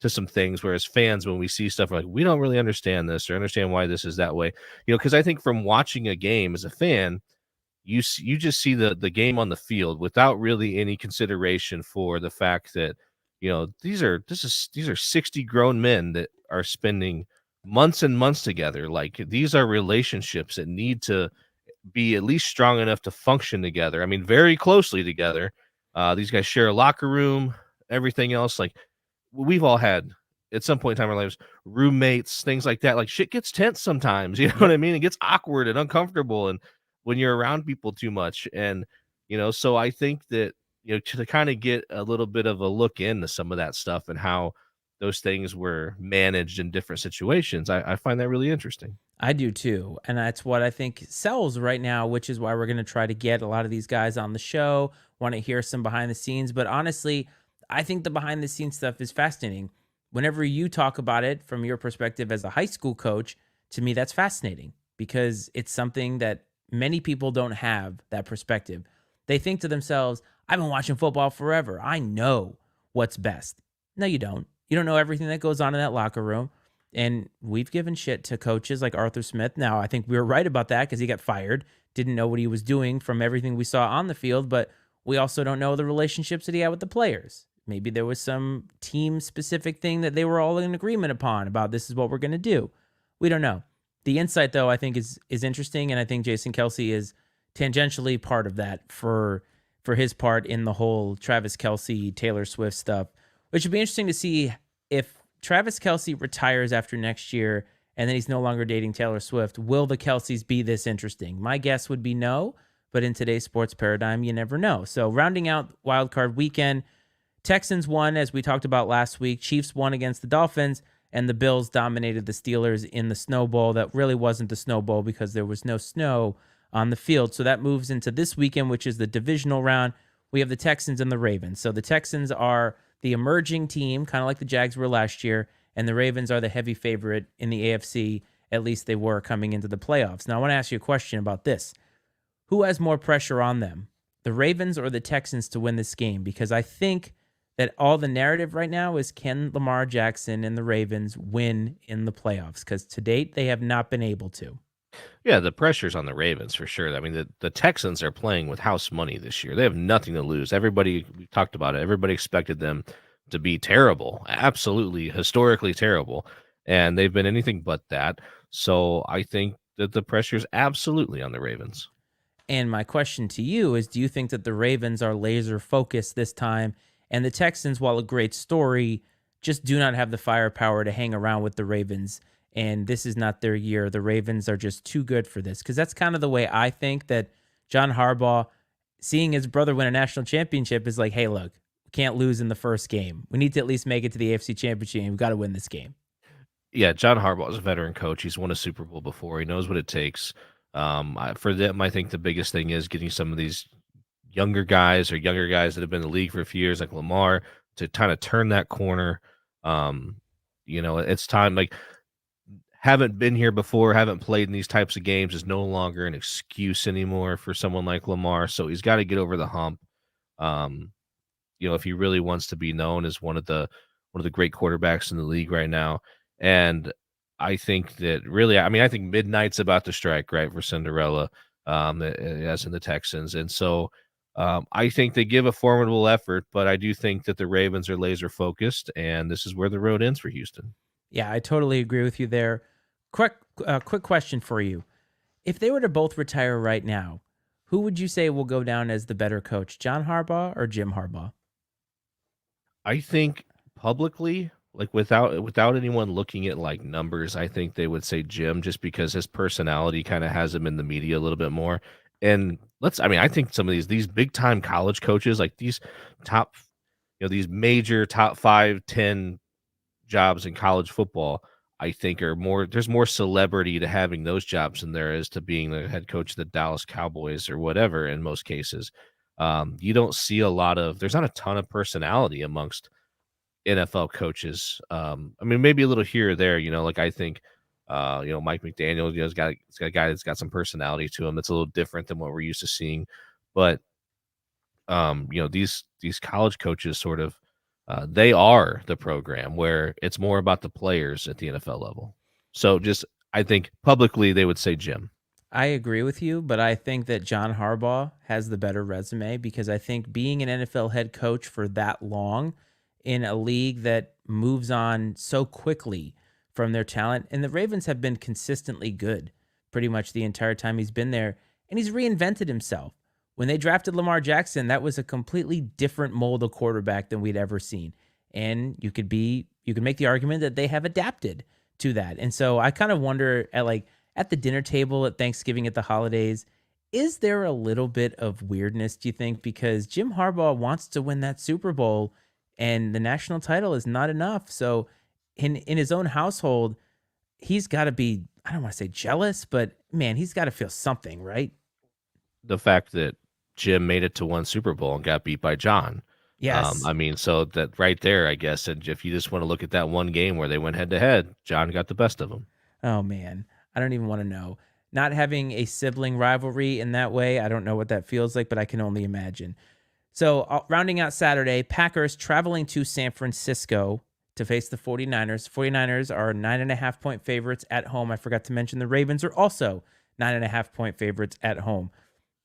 some things. Whereas fans, when we see stuff, we're like, we don't really understand this or understand why this is that way. Because I think from watching a game as a fan, you just see the game on the field without really any consideration for the fact that these are 60 grown men that are spending months and months together. Like, these are relationships that need to be at least strong enough to function together. I mean, very closely together. These guys share a locker room, everything else. Like, we've all had at some point in time in our lives roommates, things like that. Like, shit gets tense sometimes. You know what I mean? It gets awkward and uncomfortable, and when you're around people too much. And so I think that to kind of get a little bit of a look into some of that stuff and how those things were managed in different situations, I find that really interesting. I do too. And that's what I think sells right now, which is why we're going to try to get a lot of these guys on the show, want to hear some behind the scenes. But honestly, I think the behind the scenes stuff is fascinating. Whenever you talk about it from your perspective as a high school coach, to me, that's fascinating, because it's something that many people don't have that perspective. They think to themselves, I've been watching football forever. I know what's best. No, you don't. You don't know everything that goes on in that locker room. And we've given shit to coaches like Arthur Smith. Now, I think we were right about that because he got fired, didn't know what he was doing from everything we saw on the field, but we also don't know the relationships that he had with the players. Maybe there was some team-specific thing that they were all in agreement upon about this is what we're going to do. We don't know. The insight, though, I think is interesting, and I think Jason Kelce is tangentially part of that for his part in the whole Travis Kelce, Taylor Swift stuff, which would be interesting to see if Travis Kelce retires after next year and then he's no longer dating Taylor Swift. Will the Kelces be this interesting? My guess would be no, but in today's sports paradigm, you never know. So rounding out Wildcard Weekend, Texans won, as we talked about last week. Chiefs won against the Dolphins, and the Bills dominated the Steelers in the Snow Bowl. That really wasn't the Snow Bowl because there was no snow on the field. So that moves into this weekend, which is the divisional round. We have the Texans and the Ravens. So the Texans are the emerging team, kind of like the Jags were last year, and the Ravens are the heavy favorite in the AFC. At least they were coming into the playoffs. Now, I want to ask you a question about this. Who has more pressure on them, the Ravens or the Texans, to win this game? Because I think that all the narrative right now is, can Lamar Jackson and the Ravens win in the playoffs? Because to date, they have not been able to. Yeah, the pressure's on the Ravens for sure. I mean, the Texans are playing with house money this year. They have nothing to lose. Everybody, we talked about it. Everybody expected them to be terrible, absolutely historically terrible, and they've been anything but that. So I think that the pressure's absolutely on the Ravens. And my question to you is, do you think that the Ravens are laser focused this time, and the Texans, while a great story, just do not have the firepower to hang around with the Ravens, and this is not their year? The Ravens are just too good for this? Because that's kind of the way I think that John Harbaugh, seeing his brother win a national championship, is like, hey, look, we can't lose in the first game. We need to at least make it to the AFC Championship, and we've got to win this game. Yeah, John Harbaugh is a veteran coach. He's won a Super Bowl before. He knows what it takes. For them, I think the biggest thing is getting some of these younger guys that have been in the league for a few years, like Lamar, to kind of turn that corner. It's time. Like, haven't been here before, haven't played in these types of games is no longer an excuse anymore for someone like Lamar. So he's got to get over the hump. Um, if he really wants to be known as one of the great quarterbacks in the league right now. And I think that really, I mean, I think midnight's about to strike, right, for Cinderella, as in the Texans. And so I think they give a formidable effort, but I do think that the Ravens are laser focused, and this is where the road ends for Houston. Yeah, I totally agree with you there. Quick question for you. If they were to both retire right now, who would you say will go down as the better coach, John Harbaugh or Jim Harbaugh? I think publicly, like without anyone looking at like numbers, I think they would say Jim, just because his personality kind of has him in the media a little bit more. And I think some of these big time college coaches, like these top, these major top 5, 10 jobs in college football, I think there's more celebrity to having those jobs than there is to being the head coach of the Dallas Cowboys or whatever. In most cases, you don't see there's not a ton of personality amongst NFL coaches. Maybe a little here or there, like I think, Mike McDaniel, it's got a guy that's got some personality to him. It's a little different than what we're used to seeing. But, these college coaches sort of, they are the program, where it's more about the players at the NFL level. So I think publicly they would say Jim. I agree with you, but I think that John Harbaugh has the better resume, because I think being an NFL head coach for that long in a league that moves on so quickly from their talent, and the Ravens have been consistently good pretty much the entire time he's been there, and he's reinvented himself. When they drafted Lamar Jackson, that was a completely different mold of quarterback than we'd ever seen. And you could make the argument that they have adapted to that. And so I kind of wonder, at the dinner table at Thanksgiving, at the holidays, is there a little bit of weirdness, do you think? Because Jim Harbaugh wants to win that Super Bowl, and the national title is not enough. So in his own household, he's got to be, I don't want to say jealous, but man, he's got to feel something, right? The fact that Jim made it to one Super Bowl and got beat by John. Yes. So that right there, I guess, and if you just want to look at that one game where they went head to head, John got the best of them. Oh man, I don't even want to know. Not having a sibling rivalry in that way, I don't know what that feels like, but I can only imagine. So rounding out Saturday, Packers traveling to San Francisco to face the 49ers. 49ers are 9.5-point favorites at home. I forgot to mention the Ravens are also 9.5-point favorites at home.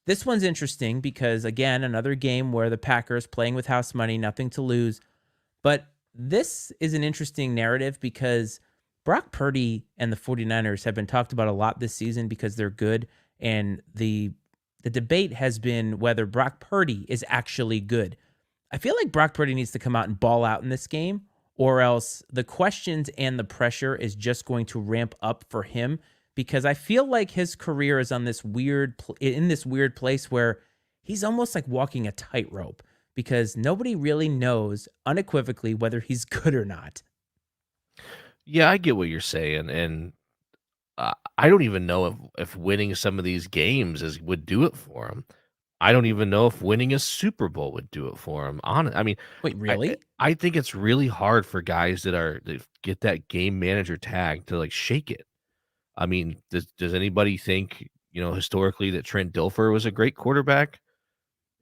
This one's interesting because, again, another game where the Packers playing with house money, nothing to lose. But this is an interesting narrative because Brock Purdy and the 49ers have been talked about a lot this season because they're good. And the debate has been whether Brock Purdy is actually good. I feel like Brock Purdy needs to come out and ball out in this game, or else the questions and the pressure is just going to ramp up for him, because I feel like his career is in this weird place where he's almost like walking a tightrope, because nobody really knows unequivocally whether he's good or not. Yeah, I get what you're saying, and I don't even know if winning some of these games would do it for him. I don't even know if winning a Super Bowl would do it for him. I mean, Wait, I really? I think it's really hard for guys that get that game manager tag to like shake it. I mean, does anybody think, historically that Trent Dilfer was a great quarterback?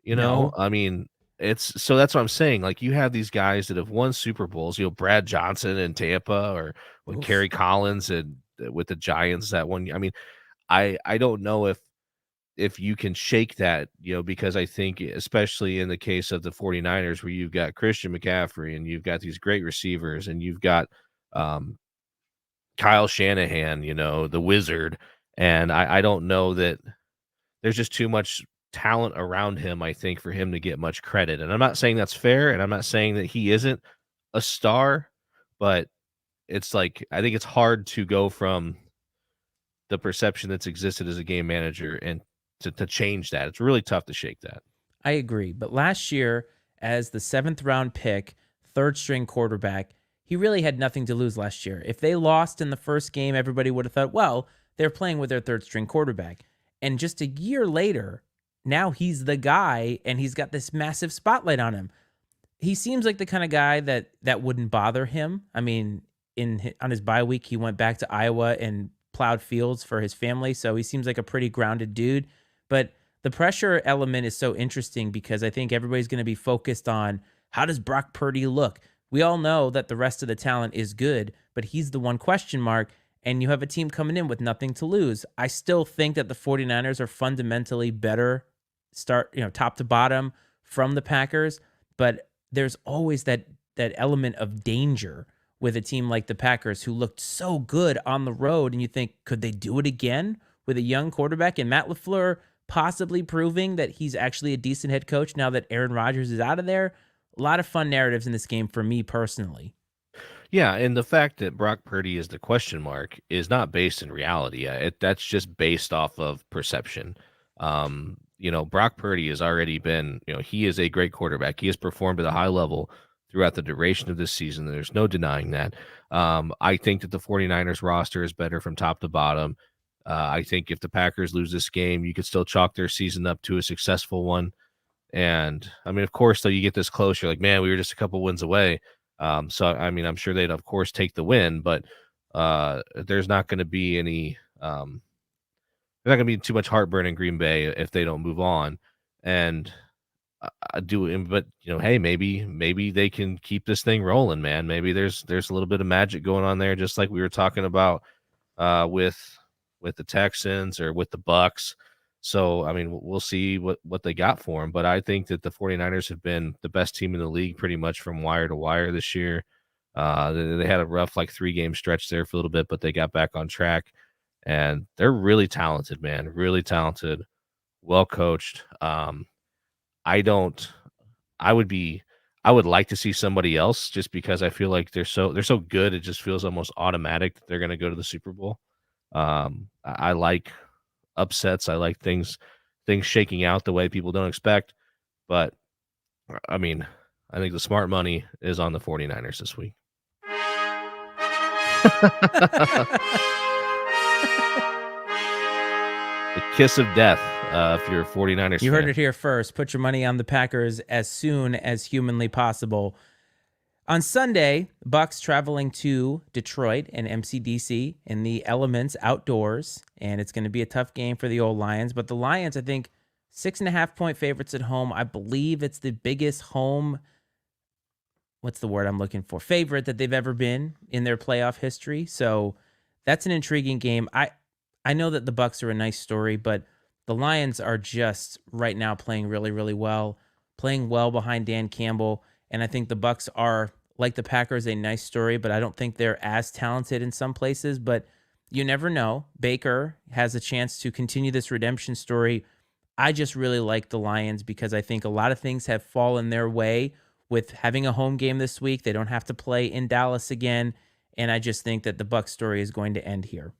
No. I mean, it's so that's what I'm saying. Like you have these guys that have won Super Bowls, Brad Johnson in Tampa or when Oof. Kerry Collins and with the Giants that one. I mean, I don't know if you can shake that, because I think especially in the case of the 49ers where you've got Christian McCaffrey and you've got these great receivers and you've got um Kyle Shanahan, the wizard. And I don't know that there's just too much talent around him, I think, for him to get much credit. And I'm not saying that's fair, and I'm not saying that he isn't a star, but it's like I think it's hard to go from the perception that's existed as a game manager and to change that. It's really tough to shake that. I agree. But last year, as the seventh round pick, third string quarterback, he really had nothing to lose last year. If they lost in the first game, everybody would have thought, well, they're playing with their third string quarterback. And just a year later, now he's the guy and he's got this massive spotlight on him. He seems like the kind of guy that wouldn't bother him. I mean, on his bye week, he went back to Iowa and plowed fields for his family, so he seems like a pretty grounded dude. But the pressure element is so interesting because I think everybody's going to be focused on how does Brock Purdy look? We all know that the rest of the talent is good, but he's the one question mark. And you have a team coming in with nothing to lose. I still think that the 49ers are fundamentally better, top to bottom, from the Packers. But there's always that element of danger with a team like the Packers who looked so good on the road, and you think, could they do it again with a young quarterback and Matt LaFleur possibly proving that he's actually a decent head coach now that Aaron Rodgers is out of there? A lot of fun narratives in this game for me personally. Yeah, and the fact that Brock Purdy is the question mark is not based in reality. That's just based off of perception. Brock Purdy has already been, he is a great quarterback. He has performed at a high level throughout the duration of this season. There's no denying that. I think that the 49ers roster is better from top to bottom. I think if the Packers lose this game, you could still chalk their season up to a successful one. And I mean, of course, though, you get this close, you're like, man, we were just a couple wins away. So I mean, I'm sure they'd of course take the win, but there's not going to be any there's not going to be too much heartburn in Green Bay if they don't move on. And I do, but hey, maybe they can keep this thing rolling, man. Maybe there's a little bit of magic going on there, just like we were talking about with the Texans or with the Bucks. So, I mean, we'll see what they got for him. But I think that the 49ers have been the best team in the league pretty much from wire to wire this year. They had a rough, like, 3-game stretch there for a little bit, but they got back on track. And they're really talented, man. Really talented, well coached. I don't I would be I would like to see somebody else just because I feel like they're so good, it just feels almost automatic that they're gonna go to the Super Bowl. I like upsets. I like things shaking out the way people don't expect. But I mean, I think the smart money is on the 49ers this week. The kiss of death, if you're a 49ers You heard fan. it here first. Put your money on the Packers as soon as humanly possible. On Sunday, Bucks traveling to Detroit and MCDC in the elements outdoors, and it's going to be a tough game for the old Lions. But the Lions, I think, 6.5-point favorites at home. I believe it's the biggest home. What's the word I'm looking for? Favorite that they've ever been in their playoff history. So that's an intriguing game. I know that the Bucks are a nice story, but the Lions are just right now playing really, really well, playing well behind Dan Campbell. And I think the Bucks are, like the Packers, a nice story, but I don't think they're as talented in some places. But you never know. Baker has a chance to continue this redemption story. I just really like the Lions because I think a lot of things have fallen their way with having a home game this week. They don't have to play in Dallas again. And I just think that the Bucks story is going to end here.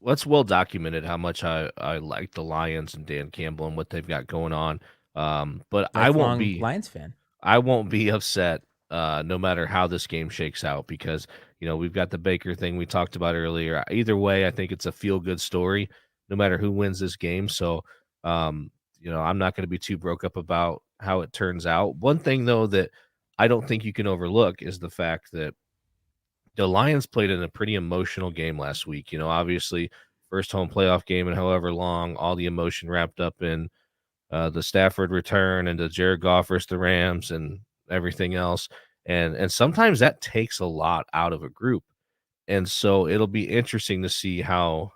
Well, it's well documented how much I like the Lions and Dan Campbell and what they've got going on. But Lifelong Lions fan. I won't be upset no matter how this game shakes out because we've got the Baker thing we talked about earlier. Either way, I think it's a feel-good story no matter who wins this game. So, I'm not going to be too broke up about how it turns out. One thing, though, that I don't think you can overlook is the fact that the Lions played in a pretty emotional game last week. Obviously, first home playoff game in however long, all the emotion wrapped up in the Stafford return and the Jared Goff versus the Rams and everything else. And sometimes that takes a lot out of a group. And so it'll be interesting to see how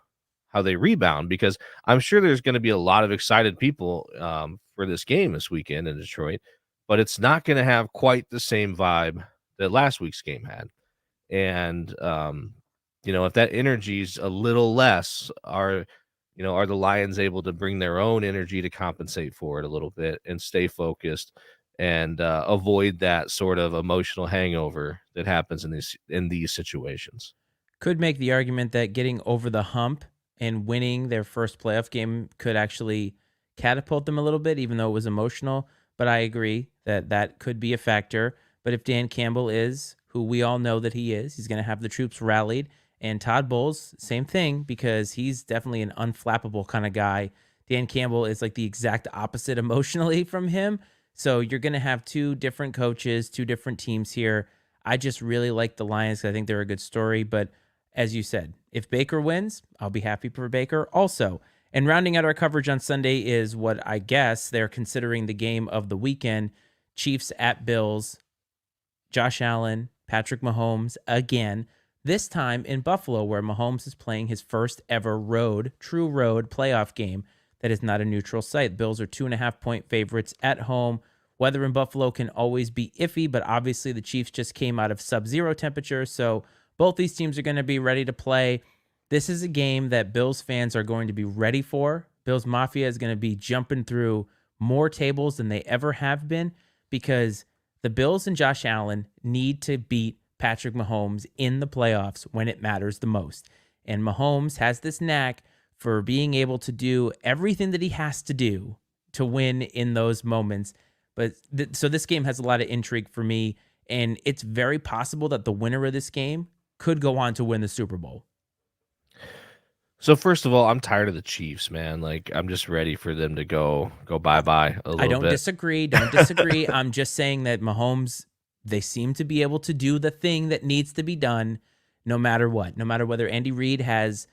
they rebound, because I'm sure there's going to be a lot of excited people for this game this weekend in Detroit, but it's not going to have quite the same vibe that last week's game had. And if that energy's a little less, are the Lions able to bring their own energy to compensate for it a little bit and stay focused and avoid that sort of emotional hangover that happens in these situations? Could make the argument that getting over the hump and winning their first playoff game could actually catapult them a little bit, even though it was emotional. But I agree that that could be a factor. But if Dan Campbell is who we all know that he is, he's going to have the troops rallied. And Todd Bowles, same thing, because he's definitely an unflappable kind of guy. Dan Campbell is like the exact opposite emotionally from him. So you're going to have two different coaches, two different teams here. I just really like the Lions. I think they're a good story. But as you said, if Baker wins, I'll be happy for Baker also. And rounding out our coverage on Sunday is what I guess they're considering the game of the weekend. Chiefs at Bills. Josh Allen, Patrick Mahomes again, this time in Buffalo, where Mahomes is playing his first ever true road playoff game that is not a neutral site. Bills are 2.5-point favorites at home. Weather in Buffalo can always be iffy, but obviously the Chiefs just came out of sub-zero temperatures, so both these teams are going to be ready to play. This is a game that Bills fans are going to be ready for. Bills Mafia is going to be jumping through more tables than they ever have been, because the Bills and Josh Allen need to beat Patrick Mahomes in the playoffs when it matters the most. And Mahomes has this knack for being able to do everything that he has to do to win in those moments. But so this game has a lot of intrigue for me, and it's very possible that the winner of this game could go on to win the Super Bowl. So first of all, I'm tired of the Chiefs, man. Like, I'm just ready for them to go bye-bye a little bit. I don't disagree. Don't disagree. I'm just saying that Mahomes, they seem to be able to do the thing that needs to be done no matter what. No matter whether Andy Reid has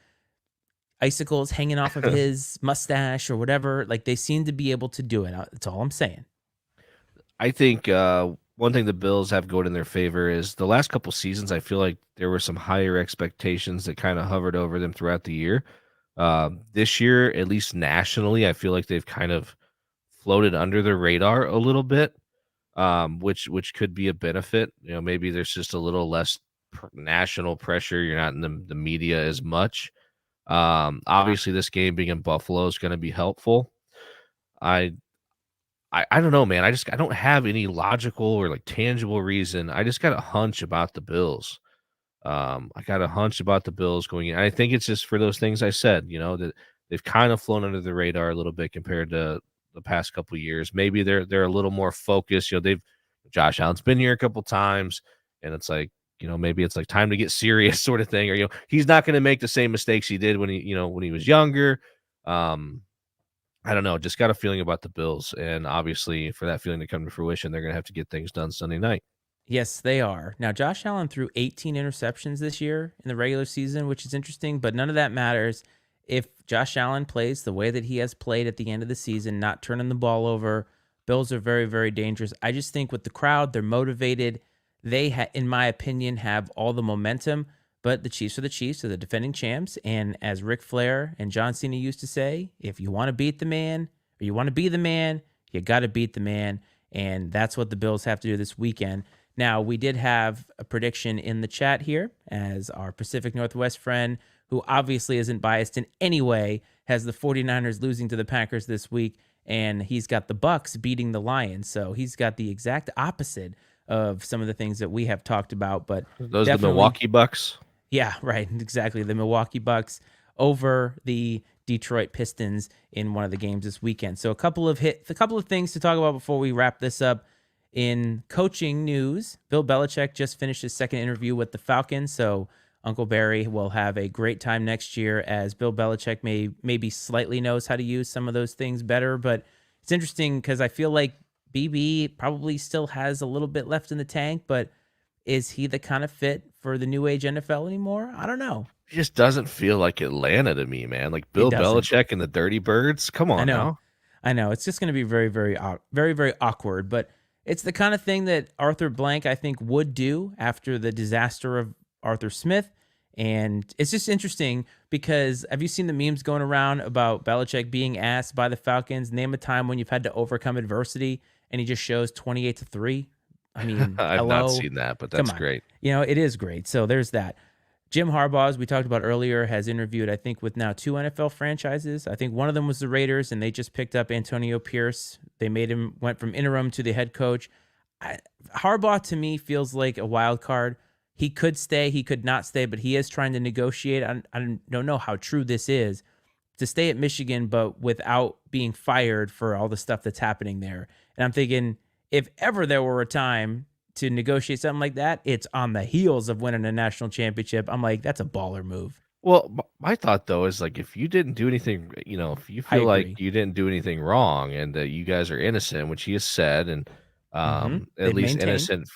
icicles hanging off of his mustache or whatever, like, they seem to be able to do it. That's all I'm saying. I think one thing the Bills have going in their favor is the last couple seasons, I feel like there were some higher expectations that kind of hovered over them throughout the year. This year, at least nationally, I feel like they've kind of floated under the radar a little bit, which could be a benefit. Maybe there's just a little less national pressure. You're not in the media as much. Obviously, this game being in Buffalo is going to be helpful. I don't know, man. I don't have any logical or like tangible reason. I just got a hunch about the Bills. I got a hunch about the Bills going in. I think it's just for those things I said, that they've kind of flown under the radar a little bit compared to the past couple of years. Maybe they're a little more focused. Josh Allen's been here a couple times, and it's like, maybe it's like time to get serious sort of thing, or he's not going to make the same mistakes he did when he was younger. I don't know. Just got a feeling about the Bills, and obviously, for that feeling to come to fruition, they're going to have to get things done Sunday night. Yes, they are. Now, Josh Allen threw 18 interceptions this year in the regular season, which is interesting, but none of that matters if Josh Allen plays the way that he has played at the end of the season, not turning the ball over. Bills are very, very dangerous. I just think with the crowd, they're motivated. They, in my opinion, have all the momentum, but the Chiefs are the Chiefs, are the defending champs. And as Ric Flair and John Cena used to say, if you want to beat the man, or you want to be the man, you got to beat the man. And that's what the Bills have to do this weekend. Now, we did have a prediction in the chat here, as our Pacific Northwest friend, who obviously isn't biased in any way, has the 49ers losing to the Packers this week, and he's got the Bucks beating the Lions. So he's got the exact opposite of some of the things that we have talked about. But those are the Milwaukee Bucks? Yeah, right. Exactly. The Milwaukee Bucks over the Detroit Pistons in one of the games this weekend. So a couple of things to talk about before we wrap this up. In coaching news, Bill Belichick just finished his second interview with the Falcons, so Uncle Barry will have a great time next year as Bill Belichick maybe slightly knows how to use some of those things better. But it's interesting because I feel like BB probably still has a little bit left in the tank, but is he the kind of fit for the new age NFL anymore? I don't know. It just doesn't feel like Atlanta to me, man. Like It Bill doesn't. Belichick and the Dirty Birds. Come I on know. now. I know. It's just going to be very, very, very awkward. But it's the kind of thing that Arthur Blank, I think, would do after the disaster of Arthur Smith. And it's just interesting because have you seen the memes going around about Belichick being asked by the Falcons, name a time when you've had to overcome adversity, and he just shows 28-3? I mean, I've not hello? seen that, but Come that's on. great. It is great. So there's that. Jim Harbaugh, as we talked about earlier, has interviewed, I think, with now 2 NFL franchises. I think one of them was the Raiders, and they just picked up Antonio Pierce. They went from interim to the head coach. Harbaugh, to me, feels like a wild card. He could stay, he could not stay, but he is trying to negotiate. I don't know how true this is to stay at Michigan, but without being fired for all the stuff that's happening there. And I'm thinking, if ever there were a time to negotiate something like that, it's on the heels of winning a national championship. I'm like, that's a baller move. Well, my thought though is like if you didn't do anything, if you I feel like agree. you didn't do anything wrong and that you guys are innocent, which he has said, and at They've least maintained. innocent,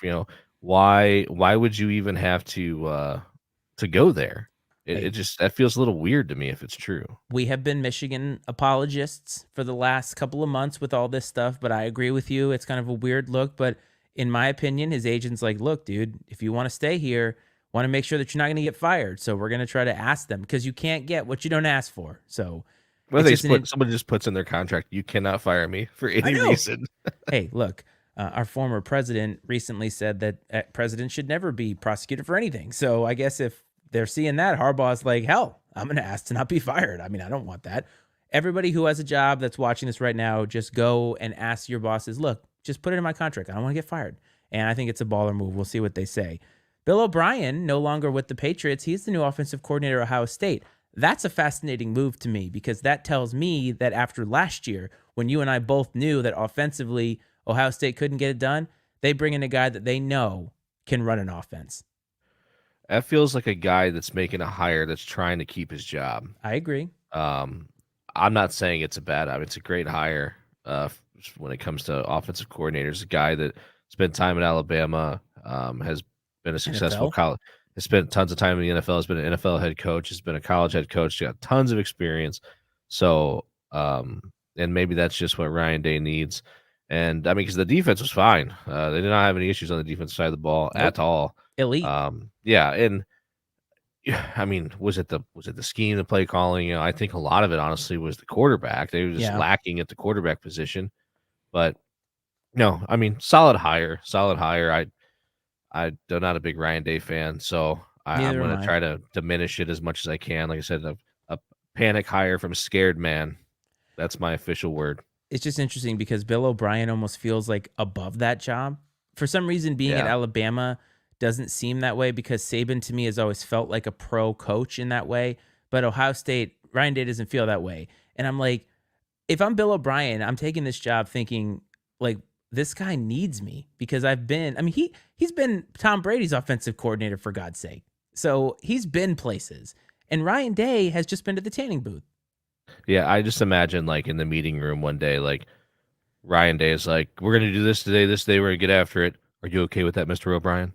why would you even have to go there? It Hey, just that feels a little weird to me if it's true. we have been Michigan apologists for the last couple of months with all this stuff, but I agree with you. It's kind of a weird look, but in my opinion, his agent's like, look, dude, if you want to stay here, want to make sure that you're not going to get fired. So we're going to try to ask them because you can't get what you don't ask for. So Well, it's they just just an, somebody just puts in their contract, you cannot fire me for I any know. reason. Hey, look, our former president recently said that presidents should never be prosecuted for anything. So I guess if they're seeing that, Harbaugh's like, hell, I'm going to ask to not be fired. I mean, I don't want that. Everybody who has a job that's watching this right now, just go and ask your bosses, look, just put it in my contract. I don't want to get fired. And I think it's a baller move. We'll see what they say. Bill O'Brien, no longer with the Patriots, he's the new offensive coordinator at Ohio State. That's a fascinating move to me because that tells me that after last year, when you and I both knew that offensively Ohio State couldn't get it done, they bring in a guy that they know can run an offense. That feels like a guy that's making a hire that's trying to keep his job. I agree. Um, I'm not saying it's a bad. I mean, it's a great hire. When it comes to offensive coordinators, a guy that spent time at Alabama, has been a successful NFL. college, has spent tons of time in the NFL, has been an NFL head coach, has been a college head coach, got tons of experience. So, and maybe that's just what Ryan Day needs. And I mean, because the defense was fine, they did not have any issues on the defensive side of the ball Nope. at all. Elite. Yeah, and yeah, I mean, was it the scheme, the play calling? I think a lot of it honestly was the quarterback. They were just Yeah. lacking at the quarterback position. But no, I mean, solid hire, solid hire. I'm not a big Ryan Day fan, so I'm Neither am gonna I. try to diminish it as much as I can. Like I said, a panic hire from a scared man. That's my official word. It's just interesting because Bill O'Brien almost feels like above that job. For some reason, being at Yeah. Alabama doesn't seem that way because Saban to me has always felt like a pro coach in that way. But Ohio State, Ryan Day doesn't feel that way. And I'm like, if I'm Bill O'Brien, I'm taking this job thinking like this guy needs me because he's been Tom Brady's offensive coordinator for God's sake. So he's been places. And Ryan Day has just been to the tanning booth. Yeah, I just imagine like in the meeting room one day, like Ryan Day is like, "We're gonna do this today. This day we're gonna get after it. Are you okay with that, Mr. O'Brien?"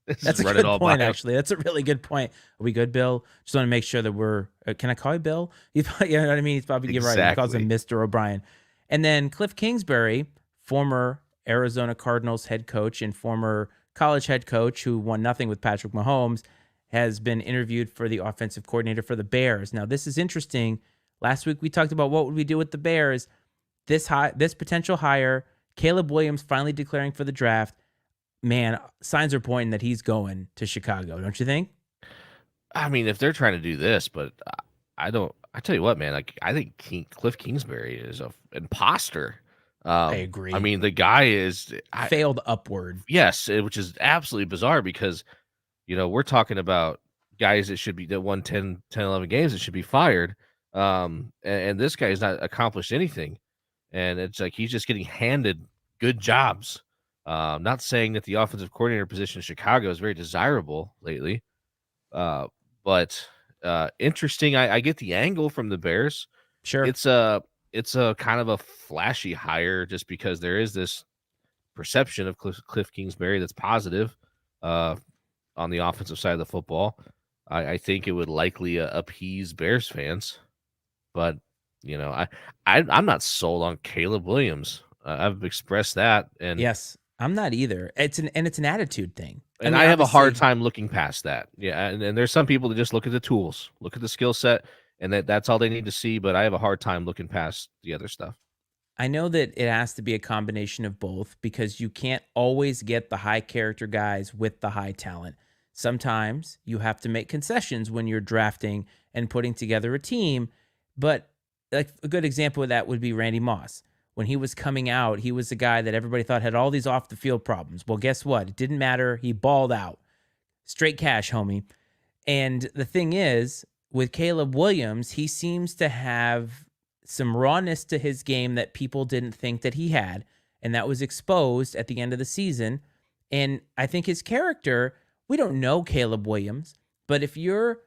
Just That's a run it good all by point, him. actually. That's a really good point. Are we good, Bill? Just want to make sure that we're. Can I call you Bill? You know what I mean? He's probably you're right. He calls him Exactly. Mr. O'Brien. And then Cliff Kingsbury, former Arizona Cardinals head coach and former college head coach who won nothing with Patrick Mahomes, has been interviewed for the offensive coordinator for the Bears. Now, this is interesting. Last week we talked about what would we do with the Bears. This potential hire, Caleb Williams finally declaring for the draft. Man, signs are pointing that he's going to Chicago, don't you think? I mean, if they're trying to do this, but I don't. I tell you what, man. Like, I think Cliff Kingsbury is a imposter. I I agree. mean, the guy is. Failed upward. Yes, which is absolutely bizarre because we're talking about guys that won 11 games that should be fired. And this guy has not accomplished anything, and it's like he's just getting handed good jobs. Not saying that the offensive coordinator position in Chicago is very desirable lately, uh, but interesting. I get the angle from the Bears. Sure. It's a kind of a flashy hire just because there is this perception of Cliff Kingsbury that's positive uh, on the offensive side of the football. I think it would likely appease Bears fans, but I'm not sold on Caleb Williams. I've expressed that, and Yes, I'm not either. It's an attitude thing. I and mean, I have a hard obviously, time looking past that. Yeah, and there's some people that just look at the tools, look at the skill set, and that's all they need to see. But I have a hard time looking past the other stuff. I know that it has to be a combination of both because you can't always get the high character guys with the high talent. Sometimes you have to make concessions when you're drafting and putting together a team. But like a good example of that would be Randy Moss. When he was coming out, he was the guy that everybody thought had all these off the field problems. Well, guess what? It didn't matter. He balled out. Straight cash, homie. And the thing is, with Caleb Williams, he seems to have some rawness to his game that people didn't think that he had, and that was exposed at the end of the season. And I think his character, we don't know Caleb Williams, but if you're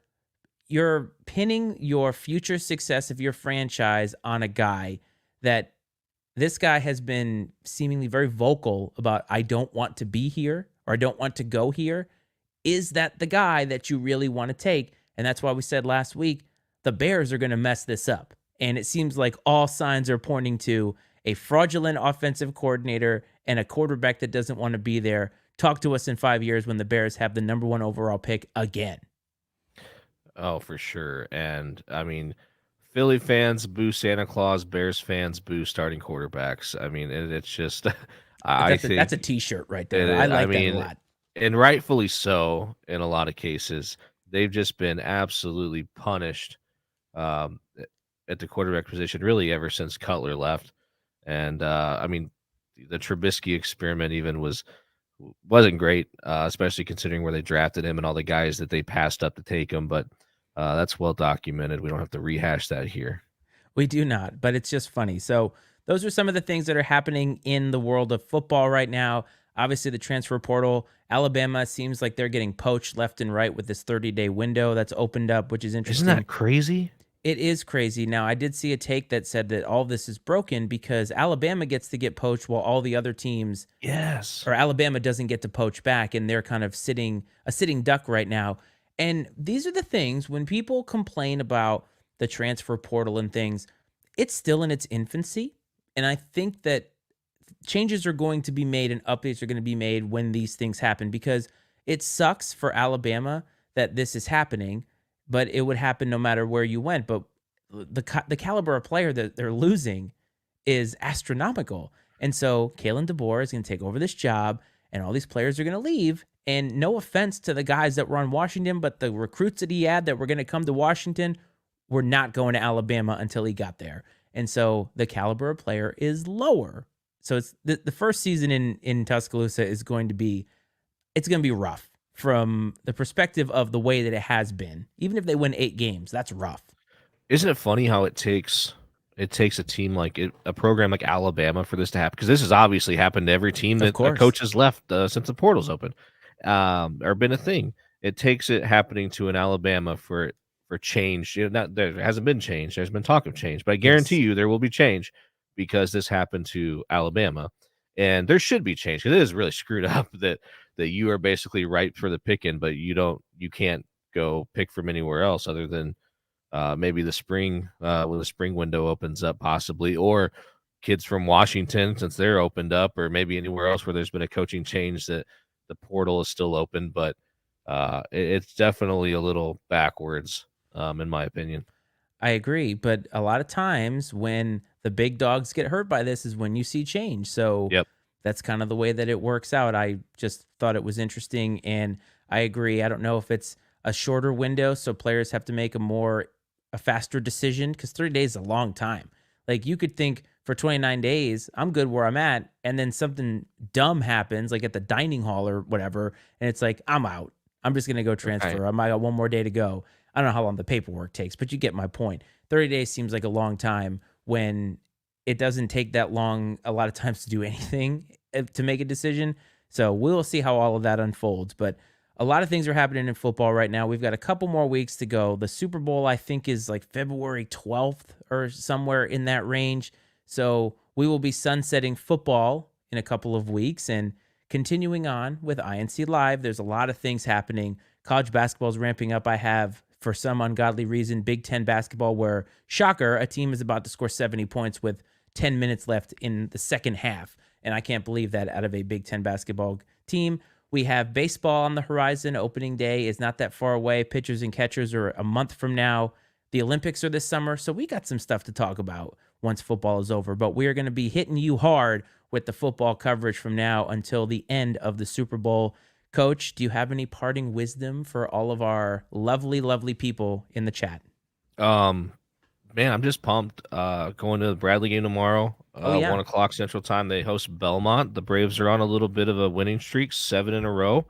pinning your future success of your franchise on a guy that this guy has been seemingly very vocal about, I don't want to be here or I don't want to go here. Is that the guy that you really want to take? And that's why we said last week, the Bears are going to mess this up. And it seems like all signs are pointing to a fraudulent offensive coordinator and a quarterback that doesn't want to be there. Talk to us in 5 years when the Bears have the number 1 overall pick again. Oh, for sure. And I mean, Philly fans boo Santa Claus, Bears fans boo starting quarterbacks. I mean, it's just, I That's think a t-shirt right it there. I is. I like that a mean, lot. and rightfully so in a lot of cases. They've just been absolutely punished um, at the quarterback position, really ever since Cutler left. And I mean, the Trubisky experiment even wasn't great, especially considering where they drafted him and all the guys that they passed up to take him. But that's well documented. We don't have to rehash that here. We do not, but it's just funny. So those are some of the things that are happening in the world of football right now. Obviously, the transfer portal, Alabama seems like they're getting poached left and right with this 30-day window that's opened up, which is Isn't interesting. that crazy? It is crazy. Now, I did see a take that said that all this is broken because Alabama gets to get poached while all the other teams, Yes. or Alabama doesn't get to poach back, and they're kind of a sitting duck right now. And these are the things when people complain about the transfer portal and things, it's still in its infancy. And I think that changes are going to be made and updates are going to be made when these things happen because it sucks for Alabama that this is happening, but it would happen no matter where you went. But the caliber of player that they're losing is astronomical. And so Kalen DeBoer is going to take over this job and all these players are going to leave. And no offense to the guys that were on Washington, but the recruits that he had that were going to come to Washington were not going to Alabama until he got there. And so the caliber of player is lower. So it's the first season in Tuscaloosa is going to be, it's going to be rough from the perspective of the way that it has been. Even if they win 8 games, that's rough. Isn't it funny how it takes a team a program like Alabama for this to happen? Because this has obviously happened to every team Of that a course. coach has left since the portal's open, or been a thing. It takes it happening to an Alabama for change. There hasn't been change. There's been talk of change, but I guarantee you there will be change because this happened to Alabama, and there should be change because it is really screwed up that you are basically ripe for the picking, but you can't go pick from anywhere else other than maybe the spring when the spring window opens up possibly, or kids from Washington since they're opened up, or maybe anywhere else where there's been a coaching change that the portal is still open. But it's definitely a little backwards in my opinion. I agree, but a lot of times when the big dogs get hurt by this is when you see change. So Yep. that's kind of the way that it works out. I just thought it was interesting, and I agree. I don't know if it's a shorter window, so players have to make a faster decision because 30 days is a long time. Like you could think for 29 days, I'm good where I'm at, and then something dumb happens, like at the dining hall or whatever, and it's like I'm out. I'm just gonna go transfer. Right. I might got one more day to go. I don't know how long the paperwork takes, but you get my point. 30 days seems like a long time when it doesn't take that long a lot of times to do anything to make a decision. So we'll see how all of that unfolds. But a lot of things are happening in football right now. We've got a couple more weeks to go. The Super Bowl, I think, is like February 12th or somewhere in that range. So we will be sunsetting football in a couple of weeks and continuing on with INC Live. There's a lot of things happening. College basketball is ramping up. I have, for some ungodly reason, Big Ten basketball where, shocker, a team is about to score 70 points with 10 minutes left in the second half. And I can't believe that out of a Big Ten basketball team. We have baseball on the horizon. Opening day is not that far away. Pitchers and catchers are a month from now. The Olympics are this summer. So we got some stuff to talk about once football is over. But we are going to be hitting you hard with the football coverage from now until the end of the Super Bowl. Coach, do you have any parting wisdom for all of our lovely, lovely people in the chat? Man, I'm just pumped. Going to the Bradley game tomorrow. Oh, yeah. 1 o'clock Central Time. They host Belmont. The Braves are on a little bit of a winning streak, 7 in a row,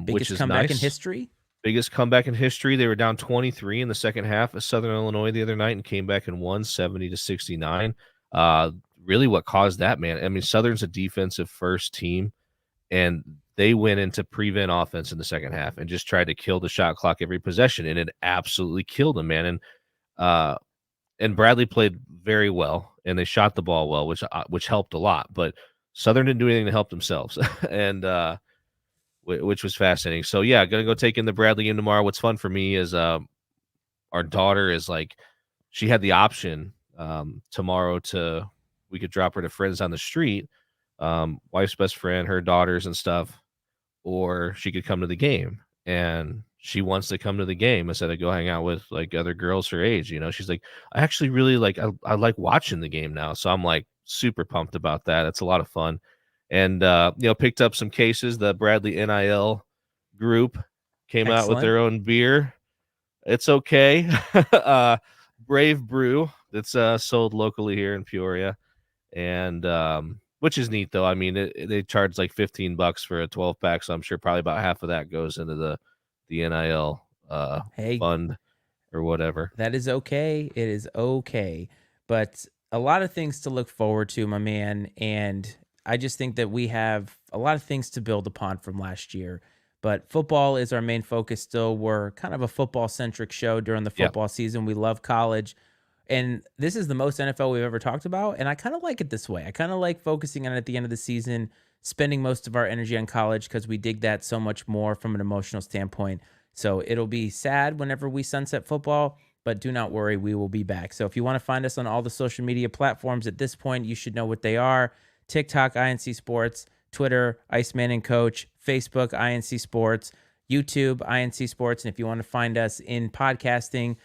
which is comeback nice. in history. Biggest comeback in history. They were down 23 in the second half at Southern Illinois the other night and came back and won 70-69. Really what caused that, man? I mean, Southern's a defensive first team, and they went into prevent offense in the second half and just tried to kill the shot clock every possession, and it absolutely killed them, man. And Bradley played very well, and they shot the ball well, which helped a lot. But Southern didn't do anything to help themselves, and which was fascinating. So yeah, gonna go take in the Bradley game tomorrow. What's fun for me is our daughter is like, she had the option tomorrow we could drop her to friends on the street, wife's best friend, her daughters and stuff, or she could come to the game. And she wants to come to the game instead of go hang out with like other girls her age. You know, she's like, I actually really I like watching the game now. So I'm like super pumped about that. It's a lot of fun. And, picked up some cases. The Bradley NIL group came out with their own beer. It's okay. Brave Brew that's sold locally here in Peoria. And, which is neat though. I mean, they charge like $15 for a 12-pack. So I'm sure probably about half of that goes into the NIL fund or whatever. That is okay. It is okay. But a lot of things to look forward to, my man. And I just think that we have a lot of things to build upon from last year. But football is our main focus still. We're kind of a football-centric show during the football season. We love college. And this is the most NFL we've ever talked about. And I kind of like it this way. I kind of like focusing on it at the end of the season, spending most of our energy on college because we dig that so much more from an emotional standpoint. So it'll be sad whenever we sunset football, but do not worry, we will be back. So if you want to find us on all the social media platforms at this point, you should know what they are. TikTok, INC Sports, Twitter, Iceman and Coach, Facebook, INC Sports, YouTube, INC Sports. And if you want to find us in podcasting,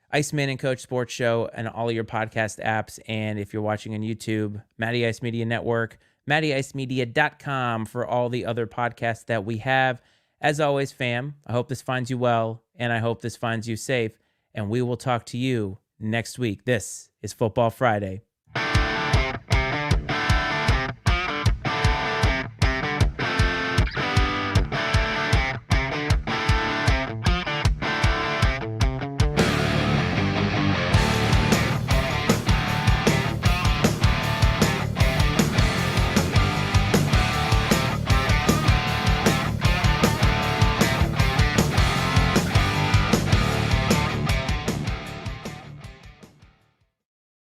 Iceman and Coach Sports Show and all of your podcast apps. And if you're watching on YouTube, Matty Ice Media Network, MattyIceMedia.com for all the other podcasts that we have. As always, fam, I hope this finds you well, and I hope this finds you safe, and we will talk to you next week. This is Football Friday.